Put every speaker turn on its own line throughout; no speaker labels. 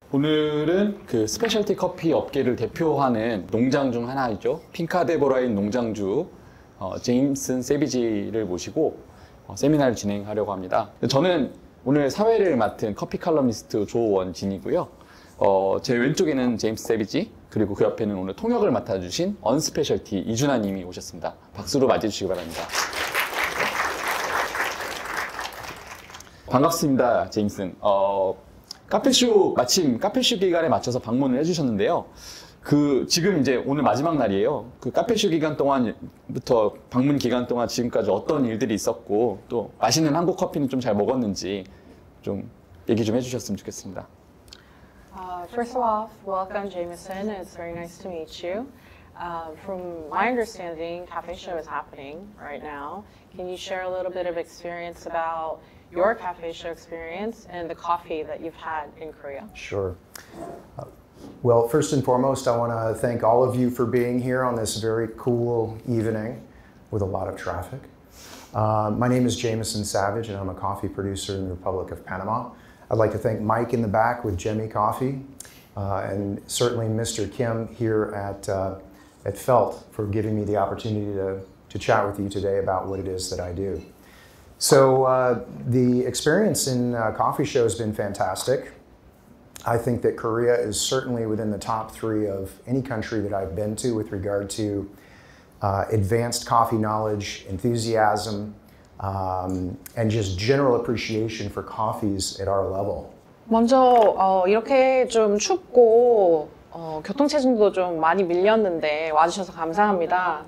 오늘은 그 스페셜티 커피 업계를 대표하는 농장 중 하나이죠. 핑카데보라인 농장주 제임슨 세비지를 모시고 세미나를 진행하려고 합니다. 저는 오늘 사회를 맡은 커피 칼럼니스트 조원진이고요. 제 왼쪽에는 제임스 세비지, 그리고 그 옆에는 오늘 통역을 맡아주신 언스페셜티 이준하 님이 오셨습니다. 박수로 맞이해주시기 바랍니다. 반갑습니다, 제임슨. 카페쇼, 마침 카페쇼 기간에 맞춰서 방문을 해주셨는데요. 지금 이제 오늘 마지막 날이에요. 그 카페쇼 기간 동안부터 방문 기간 동안 지금까지 어떤 일들이 있었고, 또 맛있는 한국 커피는 좀 잘 먹었는지 좀 얘기 좀 해주셨으면 좋겠습니다.
First of all, welcome, Jameson. It's very nice to meet you. From my understanding, Cafe Show is happening right now. Can you share a little bit of experience about your Cafe Show experience and the coffee that you've had in Korea?
Sure. Well, first and foremost, I want to thank all of you for being here on this very cool evening with a lot of traffic. My name is Jameson Savage, and I'm a coffee producer in the Republic of Panama. I'd like to thank Mike in the back with Jemmy Coffee, and certainly Mr. Kim here at Felt for giving me the opportunity to chat with you today about what it is that I do. So the experience in Coffee Show has been fantastic. I think that Korea is certainly within the top 3 of any country that I've been to with regard to advanced coffee knowledge, enthusiasm, and just general appreciation for coffees at our level.
먼저 이렇게 좀 춥고 교통체증도 좀 많이 밀렸는데 와주셔서 감사합니다.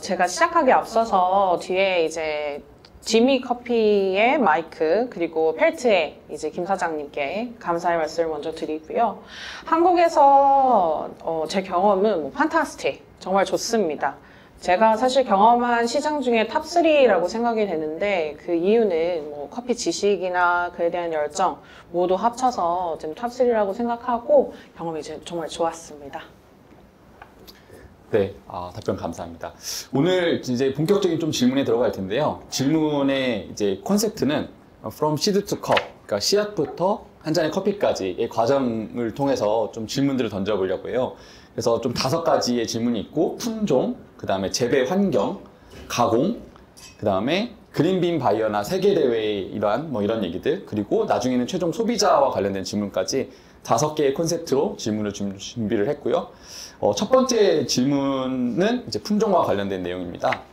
제가 시작하기 앞서서 뒤에 이제 지미 커피의 마이크, 그리고 펠트의 이제 김 사장님께 감사의 말씀을 먼저 드리고요. 한국에서 제 경험은 판타스틱, 정말 좋습니다. 제가 사실 경험한 시장 중에 탑3라고 생각이 되는데, 그 이유는 커피 지식이나 그에 대한 열정 모두 합쳐서 지금 탑3라고 생각하고 경험이 정말 좋았습니다.
네, 답변 감사합니다. 오늘 이제 본격적인 좀 질문에 들어갈 텐데요. 질문의 이제 컨셉트는 From Seed to Cup, 그러니까 씨앗부터 한 잔의 커피까지의 과정을 통해서 좀 질문들을 던져보려고 해요. 그래서 좀 5가지의 질문이 있고, 품종, 그 다음에 재배 환경, 가공, 그 다음에 그린빈 바이어나 세계대회의 이런 얘기들, 그리고 나중에는 최종 소비자와 관련된 질문까지 5개의 콘셉트로 질문을 준비를 했고요. 첫 번째 질문은 이제 품종과 관련된 내용입니다.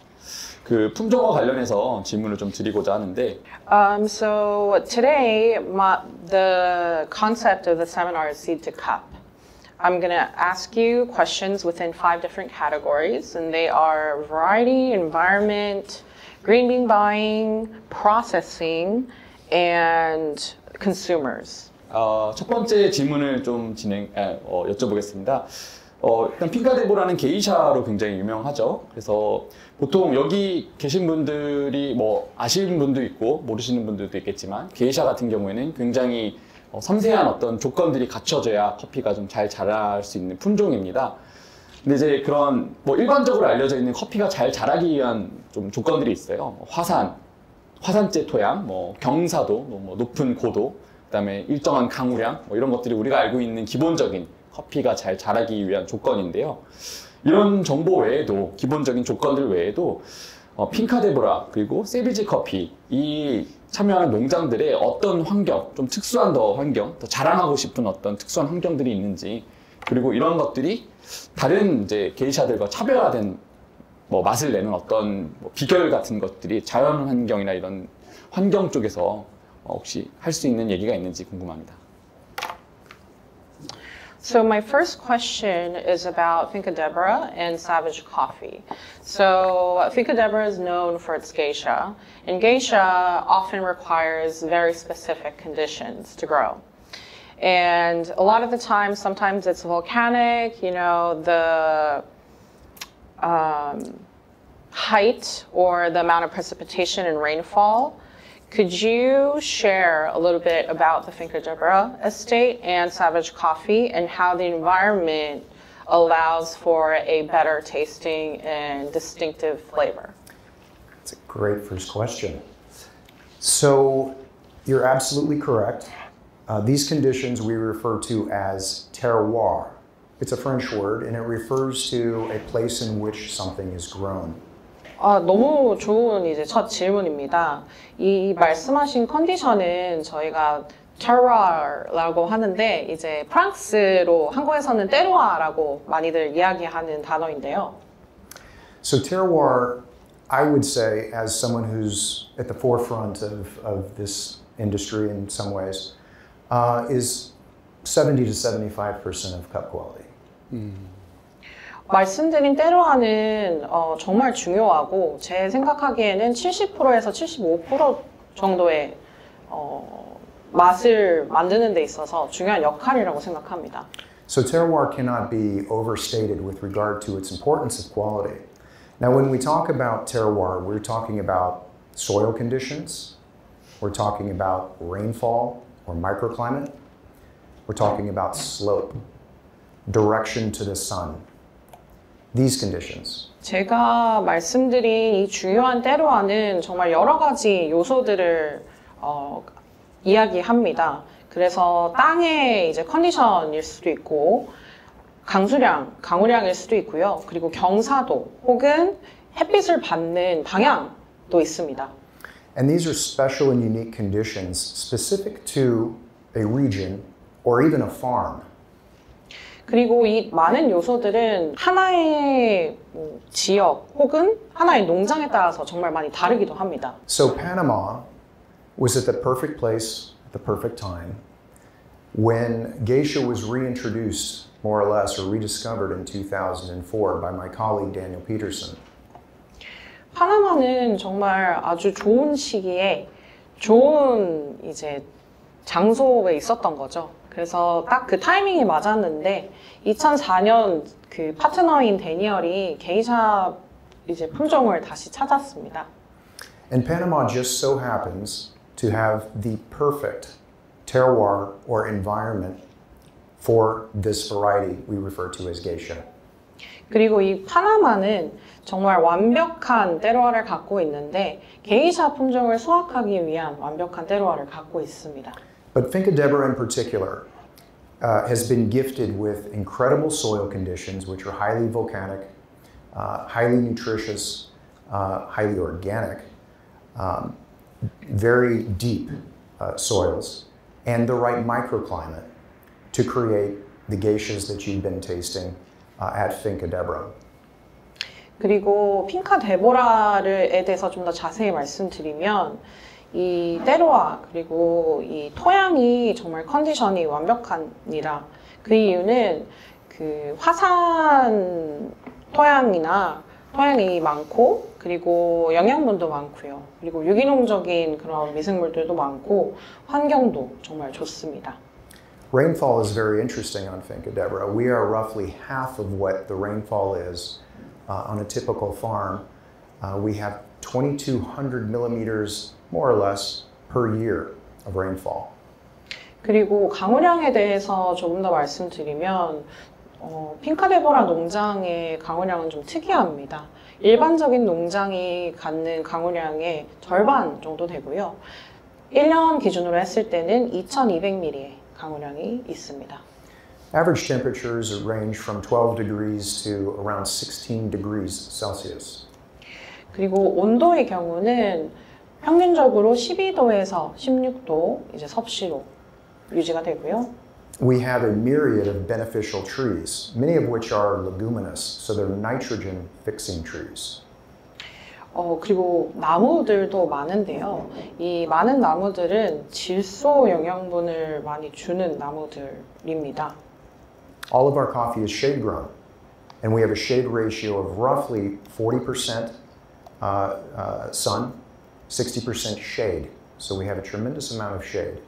그 품종과 관련해서 질문을 좀 드리고자 하는데.
So today, the concept of the seminar is Seed to Cup. I'm going to ask you questions within 5 different categories, and they are variety, environment, green bean buying, processing, and consumers.
첫 번째 질문을 좀 여쭤보겠습니다. 일단 핑카데보라는 게이샤로 굉장히 유명하죠. 그래서 보통 여기 계신 분들이 아시는 분도 있고 모르시는 분들도 있겠지만, 게이샤 같은 경우에는 굉장히 섬세한 어떤 조건들이 갖춰져야 커피가 좀 잘 자랄 수 있는 품종입니다. 근데 이제 그런 일반적으로 알려져 있는 커피가 잘 자라기 위한 좀 조건들이 있어요. 화산재 토양, 경사도, 높은 고도, 그다음에 일정한 강우량, 이런 것들이 우리가 알고 있는 기본적인 커피가 잘 자라기 위한 조건인데요. 이런 정보 외에도, 기본적인 조건들 외에도 핑카데보라 그리고 세비지 커피, 이 참여하는 농장들의 어떤 환경, 좀 특수한 환경, 더 자랑하고 싶은 어떤 특수한 환경들이 있는지, 그리고 이런 것들이 다른 이제 게이샤들과 차별화된 맛을 내는 어떤 비결 같은 것들이 자연 환경이나 이런 환경 쪽에서 혹시 할 수 있는 얘기가 있는지 궁금합니다.
So my first question is about Finca Deborah and Savage Coffee. So Finca Deborah is known for its geisha, and geisha often requires very specific conditions to grow. And a lot of the time, sometimes it's volcanic, the height or the amount of precipitation and rainfall. Could you share a little bit about the Finca Deborah estate and Savage Coffee and how the environment allows for a better tasting and distinctive flavor?
That's a great first question. So you're absolutely correct. These conditions we refer to as terroir. It's a French word and it refers to a place in which something is grown.
너무 좋은 이제 첫 질문입니다. 이 말씀하신 컨디션은 저희가 terroir라고 하는데 이제 프랑스로 한국에서는 테루아라고 많이들 이야기하는 단어인데요.
So terroir, I would say, as someone who's at the forefront of this industry in some ways, is 70 to 75% of cup quality.
말씀드린 테루아는 정말 중요하고 제 생각하기에는 70%에서 75% 정도의 맛을 만드는 데 있어서 중요한 역할이라고 생각합니다.
So terroir cannot be overstated with regard to its importance of quality. Now, when we talk about terroir, we're talking about soil conditions, we're talking about rainfall or microclimate, we're talking about slope, direction to the sun. These conditions.
제가 말씀드린 이 중요한 테루아는 정말 여러 가지 요소들을 이야기합니다. 그래서 땅의 이제 컨디션일 수도 있고 강수량, 강우량일 수도 있고요. 그리고 경사도 혹은 햇빛을 받는 방향도 있습니다.
And these are special and unique conditions specific to a region or even a farm.
그리고 이 많은 요소들은 하나의 지역 혹은 하나의 농장에 따라서 정말 많이 다르기도 합니다.
So Panama was at the perfect place at the perfect time when geisha was reintroduced, more or less, or rediscovered in 2004 by my colleague Daniel Peterson.
파나마는 정말 아주 좋은 시기에 좋은 이제 장소에 있었던 거죠. 그래서 딱 그 타이밍이 맞았는데 2004년 그 파트너인 데니얼이 게이샤 이제 품종을 다시 찾았습니다.
And Panama just so happens to have the perfect terroir or environment for this variety we refer to as geisha.
그리고 이 파나마는 정말 완벽한 테루아를 갖고 있는데 게이샤 품종을 수확하기 위한 완벽한 테루아를 갖고 있습니다.
But Finca Deborah in particular has been gifted with incredible soil conditions, which are highly volcanic, highly nutritious, highly organic, very deep soils, and the right microclimate to create the geishas that you've been tasting at Finca Deborah.
그리고 핑카 데보라에 대해서 좀 더 자세히 말씀드리면 이 테루아 그리고 이 토양이 정말 컨디션이 완벽합니다. 그 이유는 그 화산 토양이 많고 그리고 영양분도 많고요. 그리고 유기농적인 그런 미생물들도 많고 환경도 정말 좋습니다.
Rainfall is very interesting on Finca Deborah. We are roughly half of what the rainfall is on a typical farm. We have 2,200 millimeters, more or less, per year of rainfall.
그리고 강우량에 대해서 조금 더 말씀드리면 핑카데보라 농장의 강우량은 좀 특이합니다. 일반적인 농장이 갖는 강우량의 절반 정도 되고요. 1년 기준으로 했을 때는 2,200mm의 강우량이 있습니다.
Average temperatures range from 12 degrees to around 16 degrees Celsius.
그리고 온도의 경우는 평균적으로 12도에서 16도 이제 섭씨로 유지가 되고요.
We have a myriad of beneficial trees, many of which are leguminous, so they're nitrogen fixing trees.
그리고 나무들도 많은데요. 이 많은 나무들은 질소 영양분을 많이 주는 나무들입니다.
All of our coffee is shade grown, and we have a shade ratio of roughly 40% sun, 60% shade. So we have a tremendous amount of shade.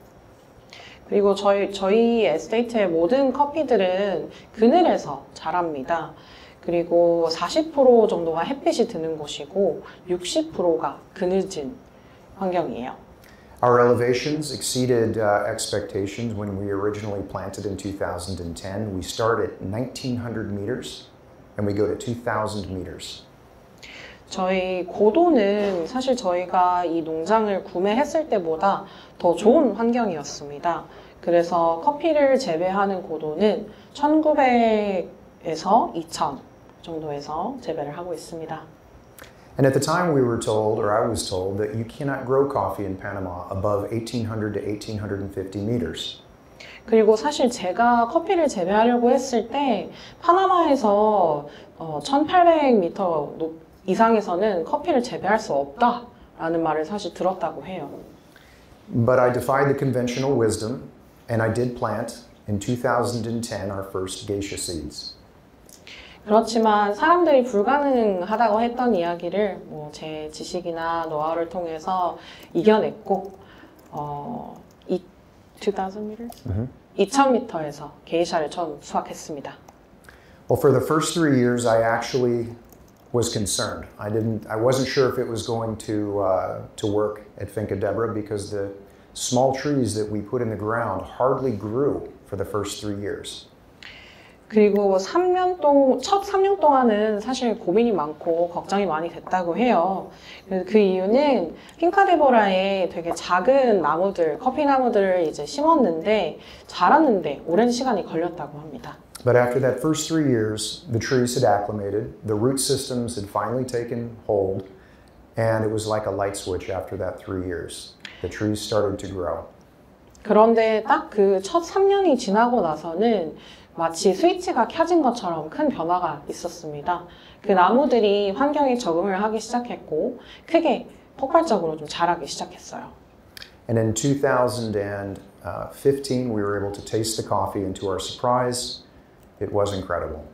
그리고 저희 에스테이트의 모든 커피들은 그늘에서 자랍니다. 그리고 40% 정도가 햇빛이 드는 곳이고 60%가 그늘진 환경이에요.
Our elevations exceeded expectations when we originally planted in 2010. We start at 1,900 meters and we go to 2,000 meters.
저희 고도는 사실 저희가 이 농장을 구매했을 때보다 더 좋은 환경이었습니다. 그래서 커피를 재배하는 고도는 1900에서 2000 정도에서 재배를 하고 있습니다.
And at the time we were told, or I was told, that you cannot grow coffee in Panama above 1800 to 1850 meters.
그리고 사실 제가 커피를 재배하려고 했을 때 파나마에서 1800m 이상에서는 커피를 재배할 수 없다라는 말을 사실 들었다고 해요.
But I defied the conventional wisdom, and I did plant in 2010 our first geisha seeds.
그렇지만 사람들이 불가능하다고 했던 이야기를 제 지식이나 노하우를 통해서 이겨냈고 2000 meters? 2000m에서 게이샤를 처음 수확했습니다.
Well, for the first 3 years, I actually was concerned. I wasn't sure if it was going to work at Finca Deborah because the small trees that we put in the ground hardly grew for the first 3 years.
그리고 첫 3년 동안은 사실 고민이 많고 걱정이 많이 됐다고 해요. 그 이유는 핑카데보라에 되게 작은 나무들, 커피 나무들을 이제 심었는데 자랐는데 오랜 시간이 걸렸다고 합니다.
But after that first 3 years, the trees had acclimated, the root systems had finally taken hold, and it was like a light switch after that 3 years. The trees started to grow.
그런데 딱 그 첫 3년이 지나고 나서는 마치 스위치가 켜진 것처럼 큰 변화가 있었습니다. 그 나무들이 환경에 적응을 하기 시작했고 크게 폭발적으로 좀 자라기 시작했어요.
And in 2015, we were able to taste the coffee, and to our surprise, it was incredible.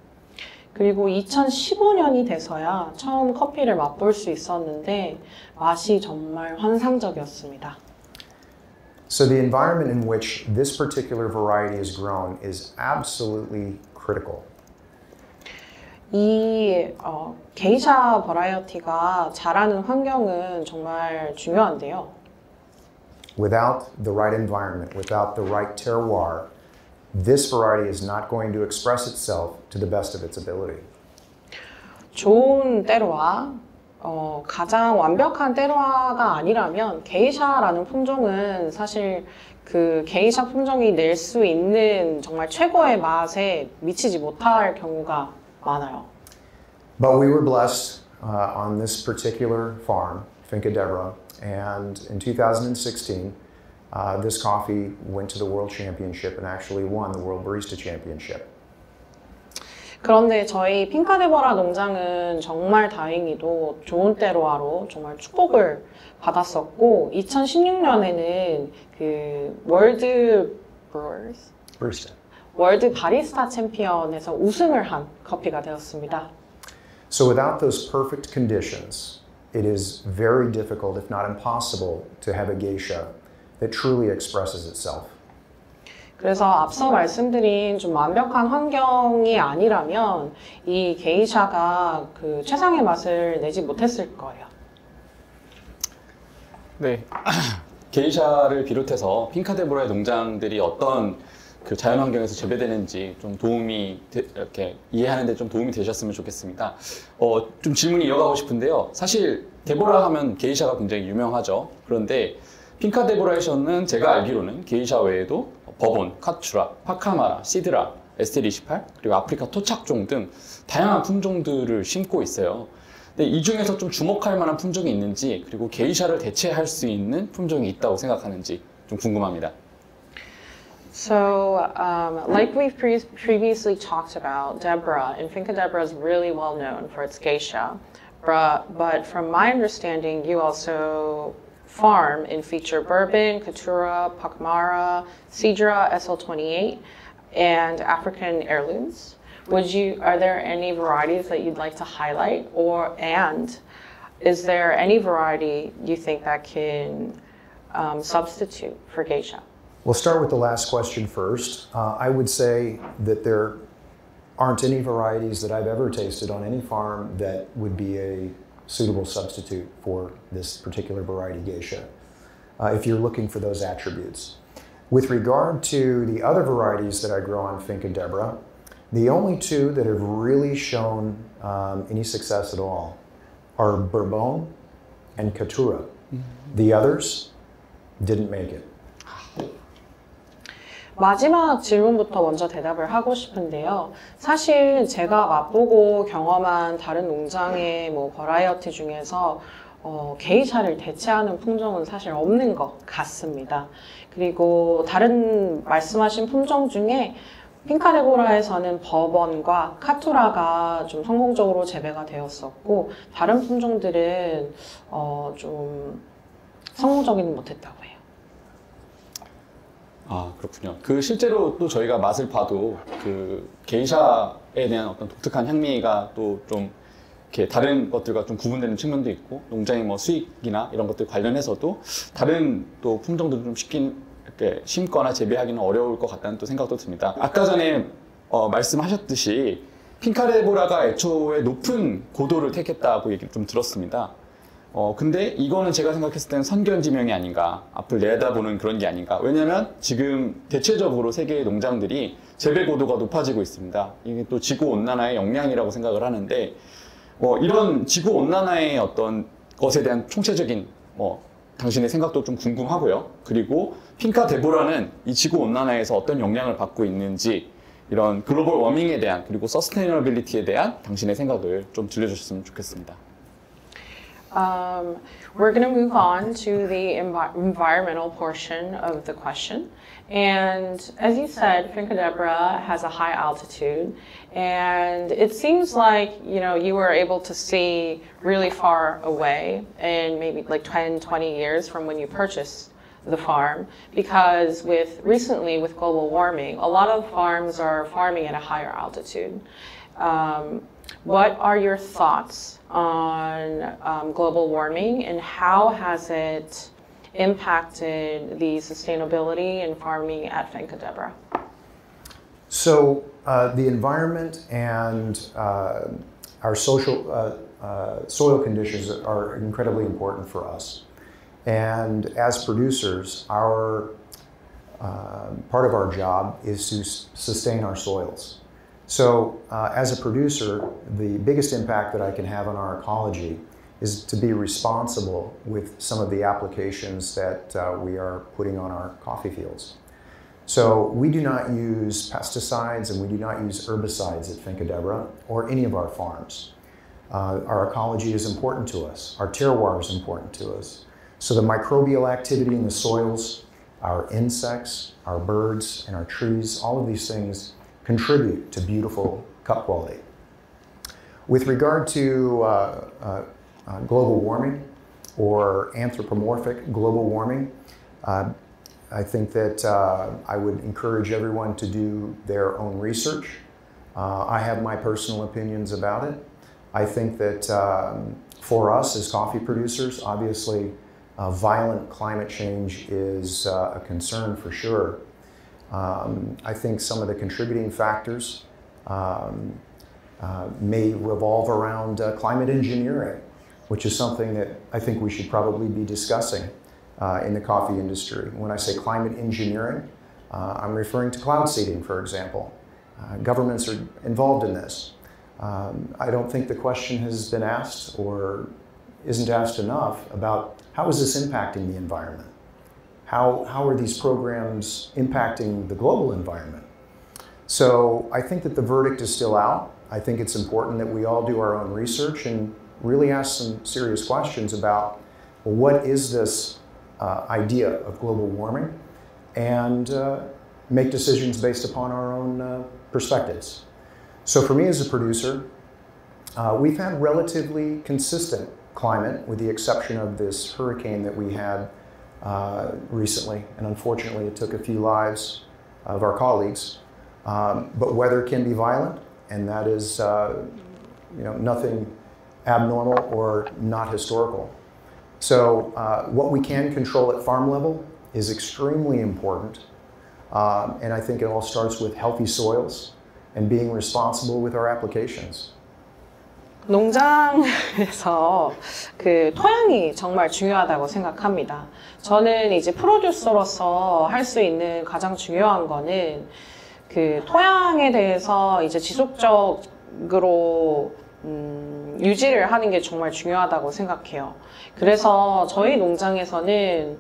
그리고 2015년이 돼서야 처음 커피를 맛볼 수 있었는데 맛이 정말 환상적이었습니다.
So the environment in which this particular variety is grown is absolutely critical.
이 게이샤 버라이어티가 자라는 환경은 정말 중요한데요.
Without the right environment, without the right terroir, this variety is not going to express itself to the best of its ability.
좋은 때로와 가장 완벽한 때로와가 아니라면 게이샤라는 품종은 사실 그 게이샤 품종이 낼 수 있는 정말 최고의 맛에 미치지 못할 경우가 많아요.
But we were blessed on this particular farm, Finca Deborah, and in 2016, this coffee went to the World Championship and actually won the World Barista Championship.
그런데 저희 핑카데보라 농장은 정말 다행히도 좋은 때로와로 정말 축복을 받았었고 2016년에는 그 월드 바리스타 챔피언에서 우승을 한 커피가 되었습니다.
So without those perfect conditions, it is very difficult, if not impossible, to have a geisha that truly expresses itself.
그래서 앞서 말씀드린 좀 완벽한 환경이 아니라면 이 게이샤가 그 최상의 맛을 내지 못했을 거예요.
네, 게이샤를 비롯해서 핑카데보라의 농장들이 어떤 그 자연 환경에서 재배되는지 좀 이렇게 이해하는 데 좀 도움이 되셨으면 좋겠습니다. 좀 질문이 이어가고 싶은데요. 사실 데보라 하면 게이샤가 굉장히 유명하죠. 그런데 핑카데보라에서는 제가 알기로는 게이샤 외에도 버본, 카투라, 파카마라, 시드라, SL28 그리고 아프리카 토착종 등 다양한 품종들을 심고 있어요. 근데 이 중에서 좀 주목할 만한 품종이 있는지 그리고 게이샤를 대체할 수 있는 품종이 있다고 생각하는지 좀 궁금합니다.
So, like we've previously talked about, Deborah, and Finca Deborah is really well known for its geisha. But from my understanding, you also farm and feature bourbon, Caturra, Pacamara, Sidra, SL28, and African heirlooms. Are there any varieties that you'd like to highlight, and is there any variety you think that can substitute for geisha?
We'll start with the last question first. I would say that there aren't any varieties that I've ever tasted on any farm that would be a suitable substitute for this particular variety geisha, if you're looking for those attributes. With regard to the other varieties that I grow on Finca Deborah, the only two that have really shown any success at all are Bourbon and Caturra. The others didn't make it.
마지막 질문부터 먼저 대답을 하고 싶은데요. 사실 제가 맛보고 경험한 다른 농장의 뭐 버라이어티 중에서 게이샤를 대체하는 품종은 사실 없는 것 같습니다. 그리고 다른 말씀하신 품종 중에 핑카데보라에서는 버번과 카투라가 좀 성공적으로 재배가 되었었고 다른 품종들은 좀 성공적이는 못했다고 해요.
아, 그렇군요. 그 실제로 또 저희가 맛을 봐도 그 게이샤에 대한 어떤 독특한 향미가 또 좀 이렇게 다른 것들과 좀 구분되는 측면도 있고 농장의 뭐 수익이나 이런 것들 관련해서도 다른 또 품종들도 좀 이렇게 심거나 재배하기는 어려울 것 같다는 또 생각도 듭니다. 아까 전에 말씀하셨듯이 핑카데보라가 애초에 높은 고도를 택했다고 얘기를 좀 들었습니다. 근데 이거는 제가 생각했을 때는 선견지명이 아닌가, 앞을 내다보는 그런 게 아닌가. 왜냐면 지금 대체적으로 세계의 농장들이 재배 고도가 높아지고 있습니다. 이게 또 지구온난화의 영향이라고 생각을 하는데, 이런 지구온난화의 어떤 것에 대한 총체적인, 당신의 생각도 좀 궁금하고요. 그리고 핑카데보라는 이 지구온난화에서 어떤 영향을 받고 있는지, 이런 글로벌 워밍에 대한, 그리고 서스테이너빌리티에 대한 당신의 생각을 좀 들려주셨으면 좋겠습니다.
We're going to move on to the environmental portion of the question. And as you said, Finca has a high altitude. And it seems like, you were able to see really far away in maybe like 10, 20 years from when you purchased the farm. Because recently with global warming, a lot of farms are farming at a higher altitude. What are your thoughts on global warming and how has it impacted the sustainability in farming at Finca?
So the environment and our soil conditions are incredibly important for us. And as producers, our part of our job is to sustain our soils. So as a producer, the biggest impact that I can have on our ecology is to be responsible with some of the applications that we are putting on our coffee fields. So we do not use pesticides and we do not use herbicides at Finca or any of our farms. Our ecology is important to us. Our terroir is important to us. So the microbial activity in the soils, our insects, our birds, and our trees, all of these things contribute to beautiful cup quality. With regard to global warming or anthropomorphic global warming, I think that I would encourage everyone to do their own research. I have my personal opinions about it. I think that for us as coffee producers, obviously violent climate change is a concern for sure. I think some of the contributing factors may revolve around climate engineering, which is something that I think we should probably be discussing in the coffee industry. When I say climate engineering, I'm referring to cloud seeding, for example. Governments are involved in this. I don't think the question has been asked or isn't asked enough about how is this impacting the environment? How are these programs impacting the global environment? So I think that the verdict is still out. I think it's important that we all do our own research and really ask some serious questions about, well, what is this idea of global warming, and make decisions based upon our own perspectives. So for me as a producer, we've had relatively consistent climate with the exception of this hurricane that we had recently, and unfortunately it took a few lives of our colleagues. But weather can be violent, and that is nothing abnormal or not historical. So what we can control at farm level is extremely important, and I think it all starts with healthy soils and being responsible with our applications.
농장에서 그 토양이 정말 중요하다고 생각합니다. 저는 이제 프로듀서로서 할 수 있는 가장 중요한 거는 그 토양에 대해서 이제 지속적으로 유지를 하는 게 정말 중요하다고 생각해요. 그래서 저희 농장에서는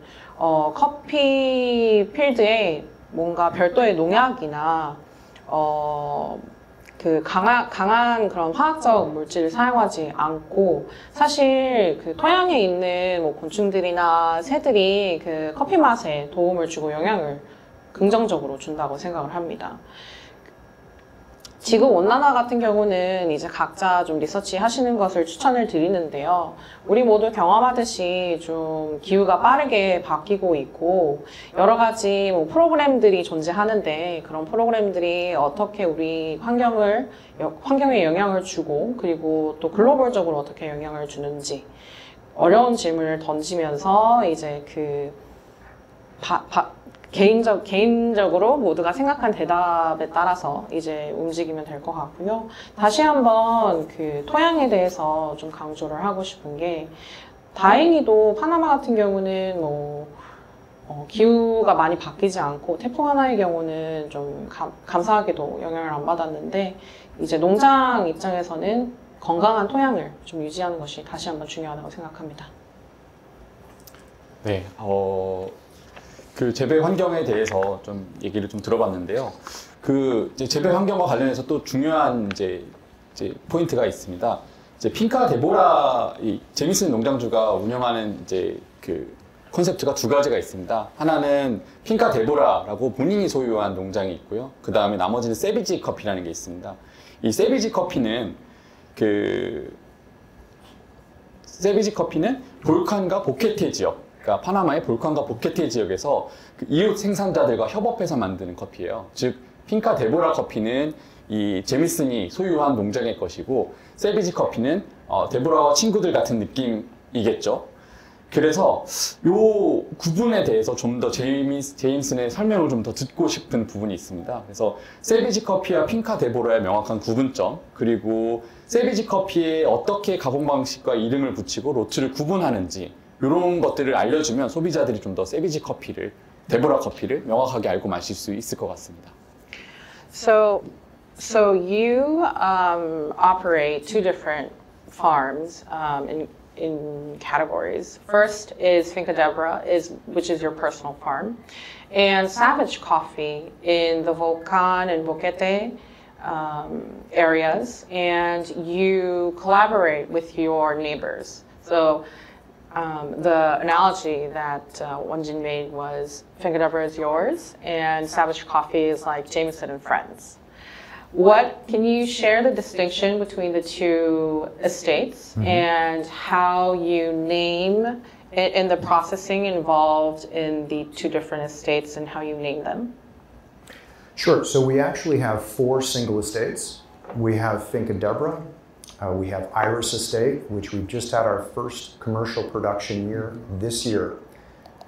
커피 필드에 뭔가 별도의 농약이나 그 강한 그런 화학적 물질을 사용하지 않고 사실 그 토양에 있는 뭐 곤충들이나 새들이 그 커피 맛에 도움을 주고 영향을 긍정적으로 준다고 생각을 합니다. 지구 온난화 같은 경우는 이제 각자 좀 리서치 하시는 것을 추천을 드리는데요. 우리 모두 경험하듯이 좀 기후가 빠르게 바뀌고 있고 여러 가지 뭐 프로그램들이 존재하는데 그런 프로그램들이 어떻게 우리 환경에 영향을 주고 그리고 또 글로벌적으로 어떻게 영향을 주는지 어려운 질문을 던지면서 이제 그 개인적으로 모두가 생각한 대답에 따라서 이제 움직이면 될 것 같고요. 다시 한번 그 토양에 대해서 좀 강조를 하고 싶은 게 다행히도 파나마 같은 경우는 뭐 기후가 많이 바뀌지 않고 태풍 하나의 경우는 좀 감사하게도 영향을 안 받았는데 이제 농장 입장에서는 건강한 토양을 좀 유지하는 것이 다시 한번 중요하다고 생각합니다.
네, 그 재배 환경에 대해서 좀 얘기를 좀 들어봤는데요. 그 이제 재배 환경과 관련해서 또 중요한 이제 포인트가 있습니다. 이제 핑카 데보라 이 제미슨 농장주가 운영하는 이제 그 콘셉트가 두 가지가 있습니다. 하나는 핑카 데보라라고 본인이 소유한 농장이 있고요. 그 다음에 나머지는 세비지 커피라는 게 있습니다. 이 세비지 커피는 볼칸과 보케테 지역, 그러니까 파나마의 볼칸과 보케테 지역에서 그 이웃 생산자들과 협업해서 만드는 커피예요. 즉 핑카 데보라 커피는 이 제미슨이 소유한 농장의 것이고 세비지 커피는 데보라와 친구들 같은 느낌이겠죠. 그래서 요 구분에 대해서 좀 더 제임슨의 설명을 좀 더 듣고 싶은 부분이 있습니다. 그래서 세비지 커피와 핑카 데보라의 명확한 구분점, 그리고 세비지 커피에 어떻게 가공 방식과 이름을 붙이고 로트를 구분하는지 이런 것들을 알려주면 소비자들이 좀 더 세비지 커피를, 데보라 커피를 명확하게 알고 마실 수 있을 것 같습니다.
So you operate two different farms in categories. First is Finca Deborah, which is your personal farm, and Savage Coffee in the Volcan and Boquete areas, and you collaborate with your neighbors. So the analogy that Wonjin made was Finca Deborah is yours, and Savage Coffee is like Jameson and Friends. Can you share the distinction between the two estates and how you name and the processing involved in the two different estates and how you name them?
Sure. So we actually have 4 single estates. We have Finca Deborah. We have Iris Estate, which we've just had our first commercial production year this year.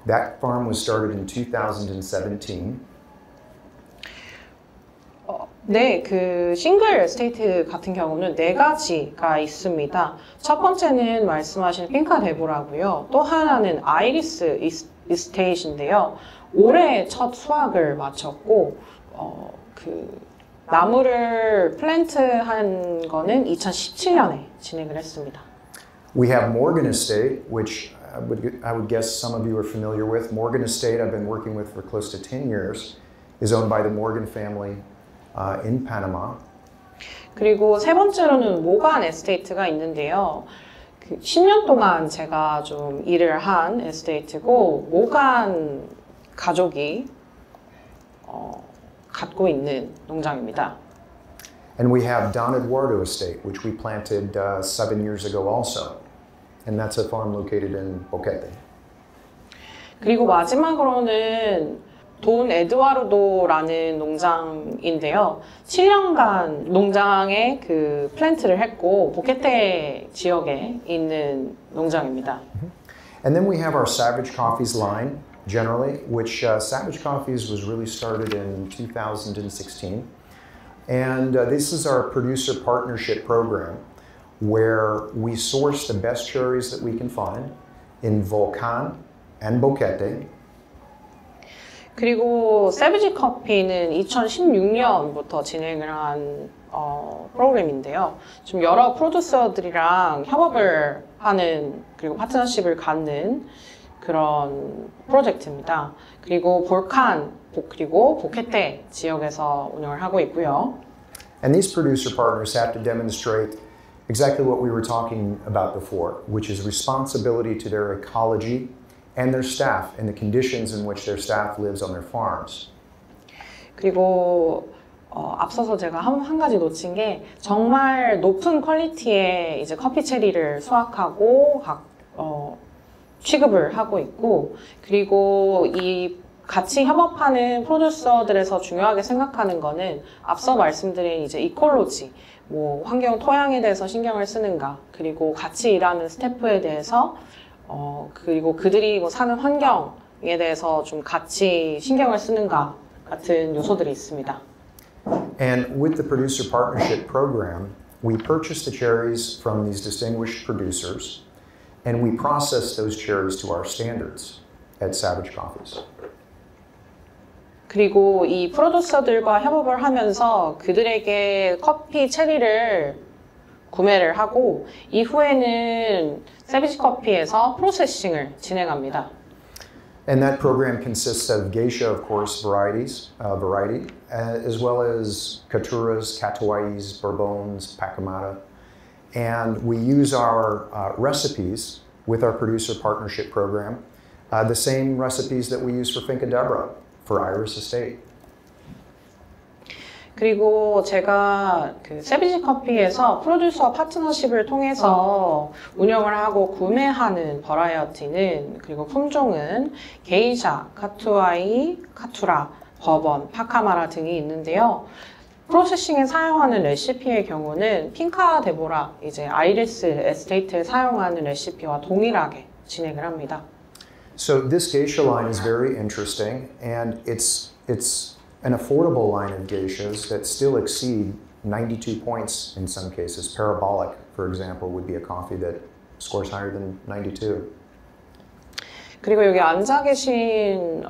That farm was started in 2017.
네, 그 싱글 에스테이트 같은 경우는 4가지가 있습니다. 첫 번째는 말씀하신 핑카 데보라고요. 또 하나는 아이리스 이스테이트인데요. 올해 첫 수확을 마쳤고 그 나무를 플랜트한 거는 2017년에 진행을 했습니다.
We have Morgan Estate, which I would guess some of you are familiar with. Morgan Estate, I've been working with for close to 10 years, is owned by the Morgan family in Panama.
그리고 세 번째로는 모간 에스테이트가 있는데요. 그 10년 동안 제가 좀 일을 한 에스테이트고 모간 가족이 갖고 있는 농장입니다.
And we have Don Eduardo Estate, which we planted 7 years ago also. And that's a farm located in Boquete.
그리고 마지막으로는 돈 에드와르도라는 농장인데요. 7년간 농장에 그 플랜트를 했고 보케테 지역에 있는 농장입니다.
And then we have our Savage Coffees line, generally, which Savage Coffees was really started in 2016. And this is our producer partnership program where we source the best cherries that we can find in Volcan and Boquete.
그리고 세비지 커피는 2016년부터 진행을 한 프로그램인데요. 좀 여러 프로듀서들이랑 협업을 하는 그리고 파트너십을 갖는 그런 프로젝트입니다. 그리고 볼칸 그리고 보케테 지역에서 운영을 하고 있고요.
And these producer partners have to demonstrate exactly what we were talking about before, which is responsibility to their ecology and their staff and the conditions in which their staff lives on their farms.
그리고 앞서서 제가 한 가지 놓친 게 정말 높은 퀄리티의 이제 커피 체리를 수확하고 취급을 하고 있고, 그리고 이 같이 협업하는 프로듀서들에서 중요하게 생각하는 거는 앞서 말씀드린 이제 이콜로지, 뭐 환경 토양에 대해서 신경을 쓰는가, 그리고 같이 일하는 스태프에 대해서 그리고 그들이 사는 환경에 대해서 좀 같이 신경을 쓰는가 같은 요소들이 있습니다.
And with the producer partnership program, we purchase the cherries from these distinguished producers, and we process those cherries to our standards at Savage Coffees.
그리고 이 프로듀서들과 협업을 하면서 그들에게 커피 체리를 구매를 하고 이후에는 세비지 커피에서 프로세싱을 진행합니다.
And that program consists of geisha, of course, variety, as well as caturas, catuais, bourbons, pacamata. And we use our recipes with our producer partnership program, the same recipes that we use for Finca Deborah for Iris Estate.
그리고 제가 그 세비지 커피에서 프로듀서 파트너십을 통해서 운영을 하고 구매하는 버라이어티는, 그리고 품종은 게이샤, 카투아이, 카투라, 버번, 파카마라 등이 있는데요. 프로세싱에 사용하는 레시피의 경우는 핑카 데보라, 이제 아이리스 에스테이트에 사용하는 레시피와 동일하게 진행을 합니다.
So this geisha line is very interesting, and it's an affordable line of geishas that still exceed 92 points in some cases. Parabolic, for example, would be a coffee that scores higher than 92.
그리고 여기 앉아 계신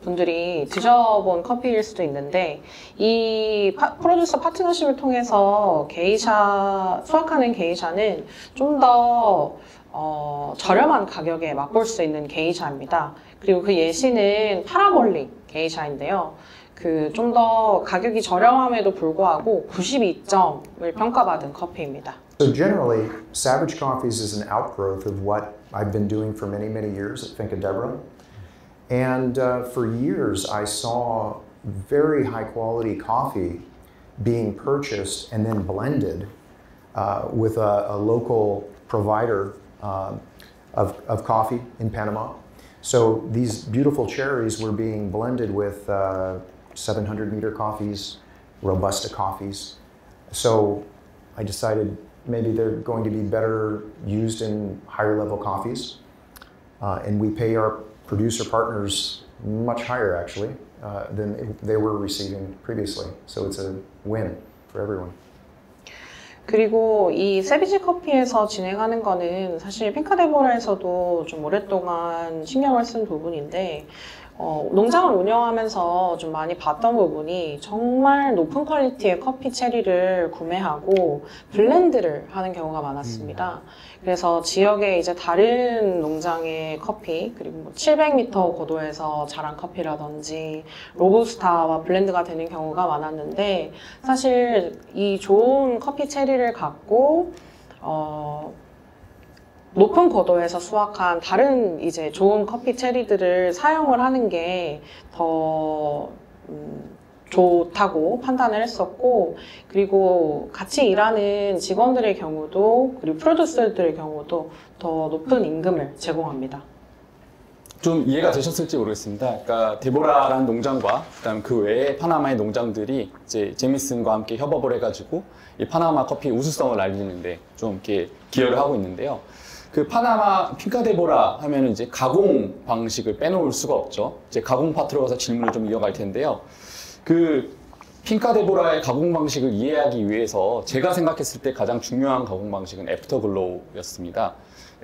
분들이 드셔본 커피일 수도 있는데, 이 프로듀서 파트너십을 통해서 수확하는 게이샤는 좀 더 저렴한 가격에 맛볼 수 있는 게이샤입니다. 그리고 그 예시는 파라볼릭 게이샤인데요. 그 좀 더 가격이 저렴함에도 불구하고 92점을 평가받은 커피입니다.
So generally, Savage Coffees is an outgrowth of what I've been doing for many, many years at Finca Deborah. And for years, I saw very high quality coffee being purchased and then blended with a local provider of coffee in Panama. So these beautiful cherries were being blended with 700-meter coffees, Robusta coffees. So I decided maybe they're going to be better used in higher level coffees. And we pay our producer partners much higher actually than they were receiving previously. So it's a win for everyone.
그리고 이 세비지 커피에서 진행하는 거는 사실 핑카데보라에서도 좀 오랫동안 신경을 쓴 부분인데, 농장을 운영하면서 좀 많이 봤던 부분이 정말 높은 퀄리티의 커피 체리를 구매하고 블렌드를 하는 경우가 많았습니다. 그래서 지역의 이제 다른 농장의 커피, 그리고 뭐 700m 고도에서 자란 커피라든지 로부스타와 블렌드가 되는 경우가 많았는데, 사실 이 좋은 커피 체리를 갖고 높은 고도에서 수확한 다른 이제 좋은 커피 체리들을 사용을 하는 게 더 좋다고 판단을 했었고, 그리고 같이 일하는 직원들의 경우도, 그리고 프로듀서들의 경우도 더 높은 임금을 제공합니다.
좀 이해가 되셨을지 모르겠습니다. 그러니까 데보라라는 농장과 그다음 그 외에 파나마의 농장들이 이제 제미슨과 함께 협업을 해가지고 이 파나마 커피의 우수성을 알리는데 좀 이렇게 기여를 하고 있는데요. 그 파나마 핑카데보라 하면은 이제 가공 방식을 빼놓을 수가 없죠. 이제 가공 파트로 가서 질문을 좀 이어갈 텐데요. 그 핑카데보라의 가공 방식을 이해하기 위해서 제가 생각했을 때 가장 중요한 가공 방식은 애프터글로우였습니다.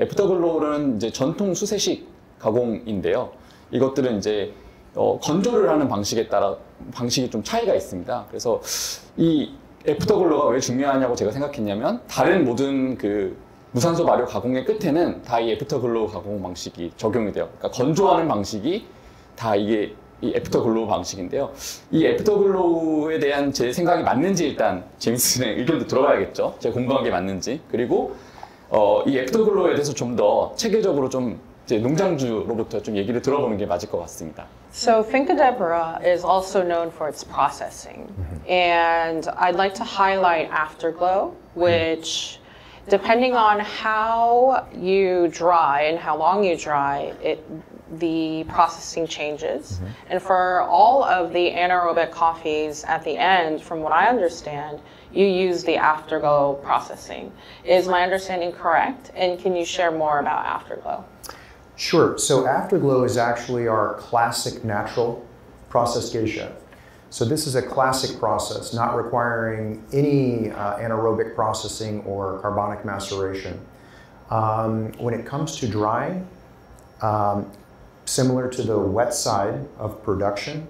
애프터글로우는 이제 전통 수세식 가공인데요. 이것들은 이제 건조를 하는 방식에 따라 방식이 좀 차이가 있습니다. 그래서 이 애프터글로우가 왜 중요하냐고 제가 생각했냐면, 다른 모든 그 무산소 발효 가공의 끝에는 다 이 애프터글로우 가공 방식이 적용이 돼요. 그러니까 건조하는 방식이 다 이게 이 애프터글로우 방식인데요. 이 애프터글로우에 대한 제 생각이 맞는지 일단 제임슨의 의견도 들어봐야겠죠. 제가 공부한 게 맞는지. 그리고 이 애프터글로우에 대해서 좀 더 체계적으로 좀 이제 농장주로부터 좀 얘기를 들어보는 게 맞을 것 같습니다.
So Finca Deborah is also known for its processing. And I'd like to highlight Afterglow, which depending on how you dry and how long you dry, the processing changes. And for all of the anaerobic coffees at the end, from what I understand, you use the Afterglow processing. Is my understanding correct? And can you share more about Afterglow?
Sure. So Afterglow is actually our classic natural processed geisha. So this is a classic process, not requiring any anaerobic processing or carbonic maceration. When it comes to drying, similar to the wet side of production,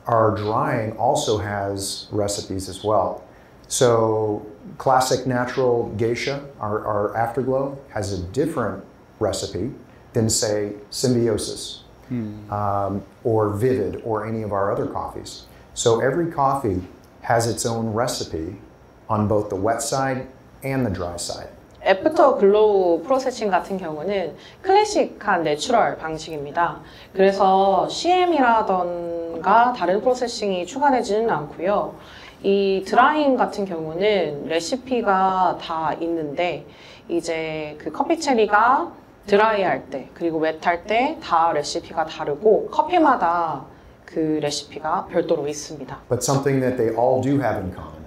our drying also has recipes as well. So classic natural geisha, our Afterglow, has a different recipe than, say, Symbiosis or Vivid or any of our other coffees. So every coffee has its own recipe on both the wet side and the dry side.
애프터글로우 프로세싱 같은 경우는 클래식한 내추럴 방식입니다. 그래서 CM이라던가 다른 프로세싱이 추가되지는 않고요. 이 드라잉 같은 경우는 레시피가 다 있는데 이제 그 커피 체리가 드라이 할 때 그리고 웻할 때 다 레시피가 다르고 커피마다 그 레시피가 별도로 있습니다.
But something that they all do have in common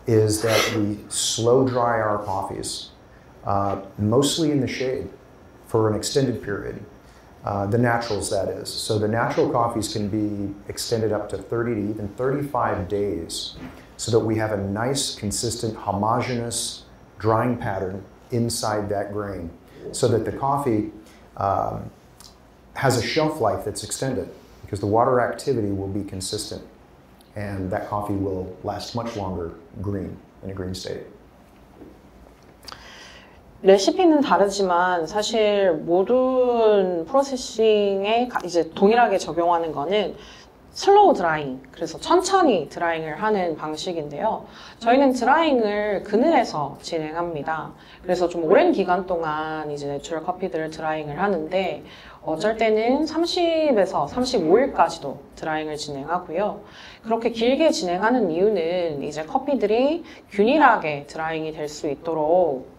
is that we slow dry our coffees, mostly in the shade for an extended period. The naturals, that is. So the natural coffees can be extended up to 30 to even 35 days so that we have a nice, consistent, homogeneous drying pattern inside that grain so that the coffee has a shelf life that's extended because the water activity will be consistent and that coffee will last much longer green, in a green state.
레시피는 다르지만 사실 모든 프로세싱에 이제 동일하게 적용하는 거는 슬로우 드라잉, 그래서 천천히 드라잉을 하는 방식인데요. 저희는 드라잉을 그늘에서 진행합니다. 그래서 좀 오랜 기간 동안 이제 내추럴 커피들을 드라잉을 하는데 어쩔 때는 30에서 35일까지도 드라잉을 진행하고요. 그렇게 길게 진행하는 이유는 이제 커피들이 균일하게 드라잉이 될 수 있도록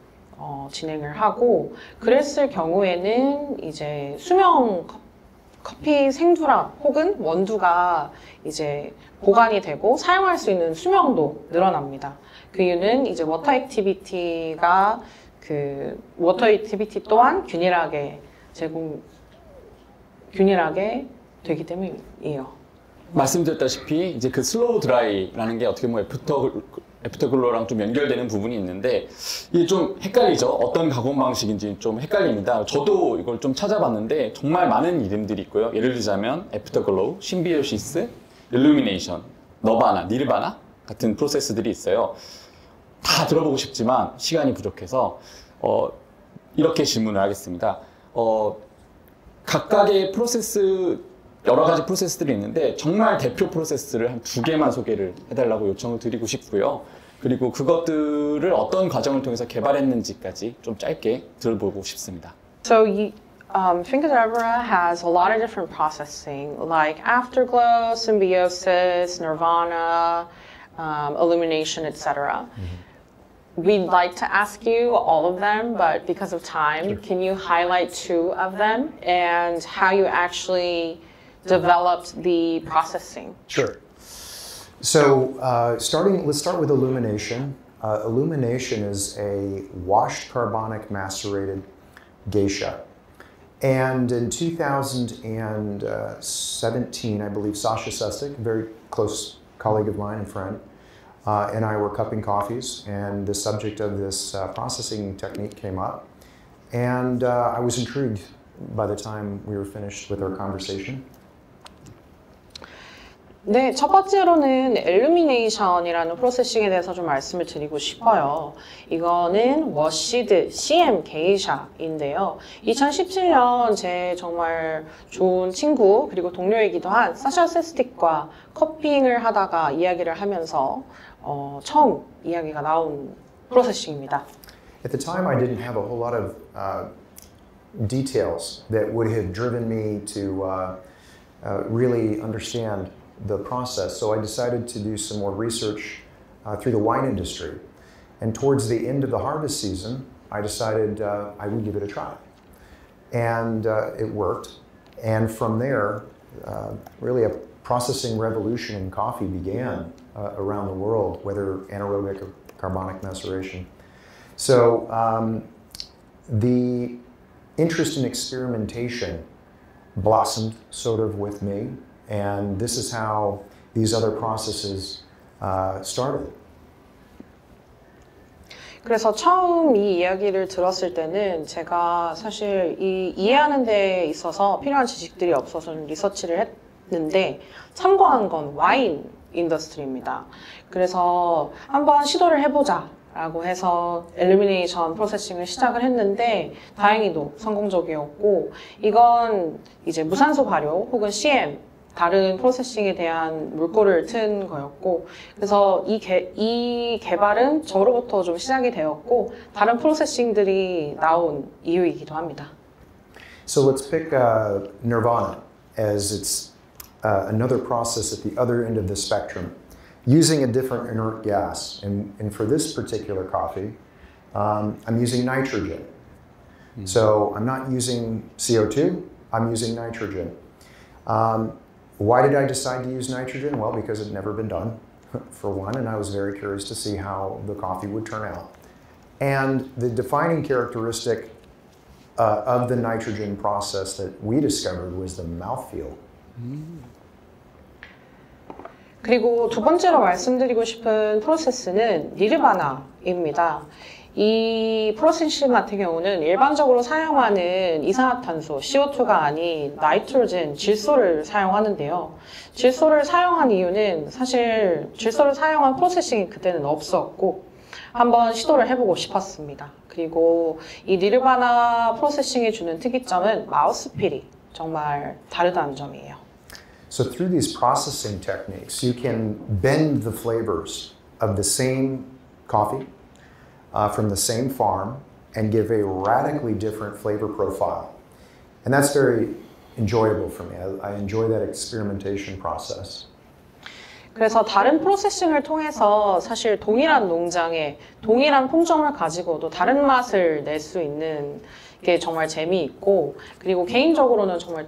진행을 하고 그랬을 경우에는 이제 수명 커피 생두랑 혹은 원두가 이제 보관이 되고 사용할 수 있는 수명도 늘어납니다. 그 이유는 이제 워터 액티비티가 그 워터 액티비티 또한 균일하게 되기 때문이에요.
말씀드렸다시피 이제 그 슬로우 드라이라는 게 어떻게 보면 애프터글로우랑 좀 연결되는 부분이 있는데 이게 좀 헷갈리죠. 어떤 가공 방식인지 좀 헷갈립니다. 저도 이걸 좀 찾아봤는데 정말 많은 이름들이 있고요. 예를 들자면 애프터글로우, 심비오시스, 일루미네이션, 너바나, 니르바나 같은 프로세스들이 있어요. 다 들어보고 싶지만 시간이 부족해서 이렇게 질문을 하겠습니다. 각각의 프로세스 여러 가지 프로세스들이 있는데 정말 대표 프로세스를 한 2개만 소개를 해달라고 요청을 드리고 싶고요. 그리고 그것들을 어떤 과정을 통해서 개발했는지까지 좀 짧게 들어보고 싶습니다.
So Finca Deborah has a lot of different processing like Afterglow, Symbiosis, Nirvana, Illumination, etc. We'd like to ask you all of them, but because of time, can you highlight 2 of them and how you actually developed the processing?
Sure. So let's start with illumination. Illumination is a washed carbonic macerated geisha. And in 2017, I believe Sasha Sestic, a very close colleague of mine and friend, and I were cupping coffees, and the subject of this processing technique came up. And I was intrigued by the time we were finished with our conversation.
네, 첫 번째로는 엘루미네이션이라는 프로세싱에 대해서 좀 말씀을 드리고 싶어요. 이거는 워시드 CM 게이샤인데요. 2017년 제 정말 좋은 친구 그리고 동료이기도 한 사샤 세스틱과 커핑을 하다가 이야기를 하면서 처음 이야기가 나온 프로세싱입니다.
At the time, I didn't have a whole lot of details that would have driven me to really understand the process. So I decided to do some more research through the wine industry. And towards the end of the harvest season, I decided I would give it a try. And it worked. And from there, really a processing revolution in coffee began around the world, whether anaerobic or carbonic maceration. So the interest in experimentation blossomed sort of with me, and this is how these other processes started.
그래서 처음 이 이야기를 들었을 때는 제가 사실 이해하는 데 있어서 필요한 지식들이 없어서 좀 리서치를 했는데 참고한 건 와인 인더스트리입니다. 그래서 한번 시도를 해보자 라고 해서 엘루미네이션 프로세싱을 시작을 했는데 다행히도 성공적이었고 이건 이제 무산소 발효 혹은 CM 다른 프로세싱에 대한 물꼬를 튼 거였고 그래서 이 개발은 저로부터 좀 시작이 되었고 다른 프로세싱들이 나온 이유이기도 합니다.
So let's pick Nirvana as it's another process at the other end of the spectrum, using a different inert gas. And for this particular coffee, I'm using nitrogen. So I'm not using CO2, I'm using nitrogen. Why did I decide to use nitrogen? Well, because it had never been done, for one, and I was very curious to see how the coffee would turn out. And the defining characteristic of the nitrogen process that we discovered was the mouthfeel.
그리고 두 번째로 말씀드리고 싶은 프로세스는 니르바나입니다. 이 프로세싱 같은 경우는 일반적으로 사용하는 이산화탄소, CO2가 아닌 나이트로젠, 질소를 사용하는데요. 질소를 사용한 이유는 사실 질소를 사용한 프로세싱이 그때는 없었고 한번 시도를 해보고 싶었습니다. 그리고 이 니르바나 프로세싱이 주는 특이점은 마우스필이 정말 다르다는 점이에요.
So through these processing techniques, you can bend the flavors of the same coffee from the same farm and give a radically different flavor profile. And that's very enjoyable for me. I enjoy that experimentation process.
그래서 다른 프로세싱을 통해서 사실 동일한 농장에 동일한 품종을 가지고도 다른 맛을 낼 수 있는 게 정말 재미있고 그리고 개인적으로는 정말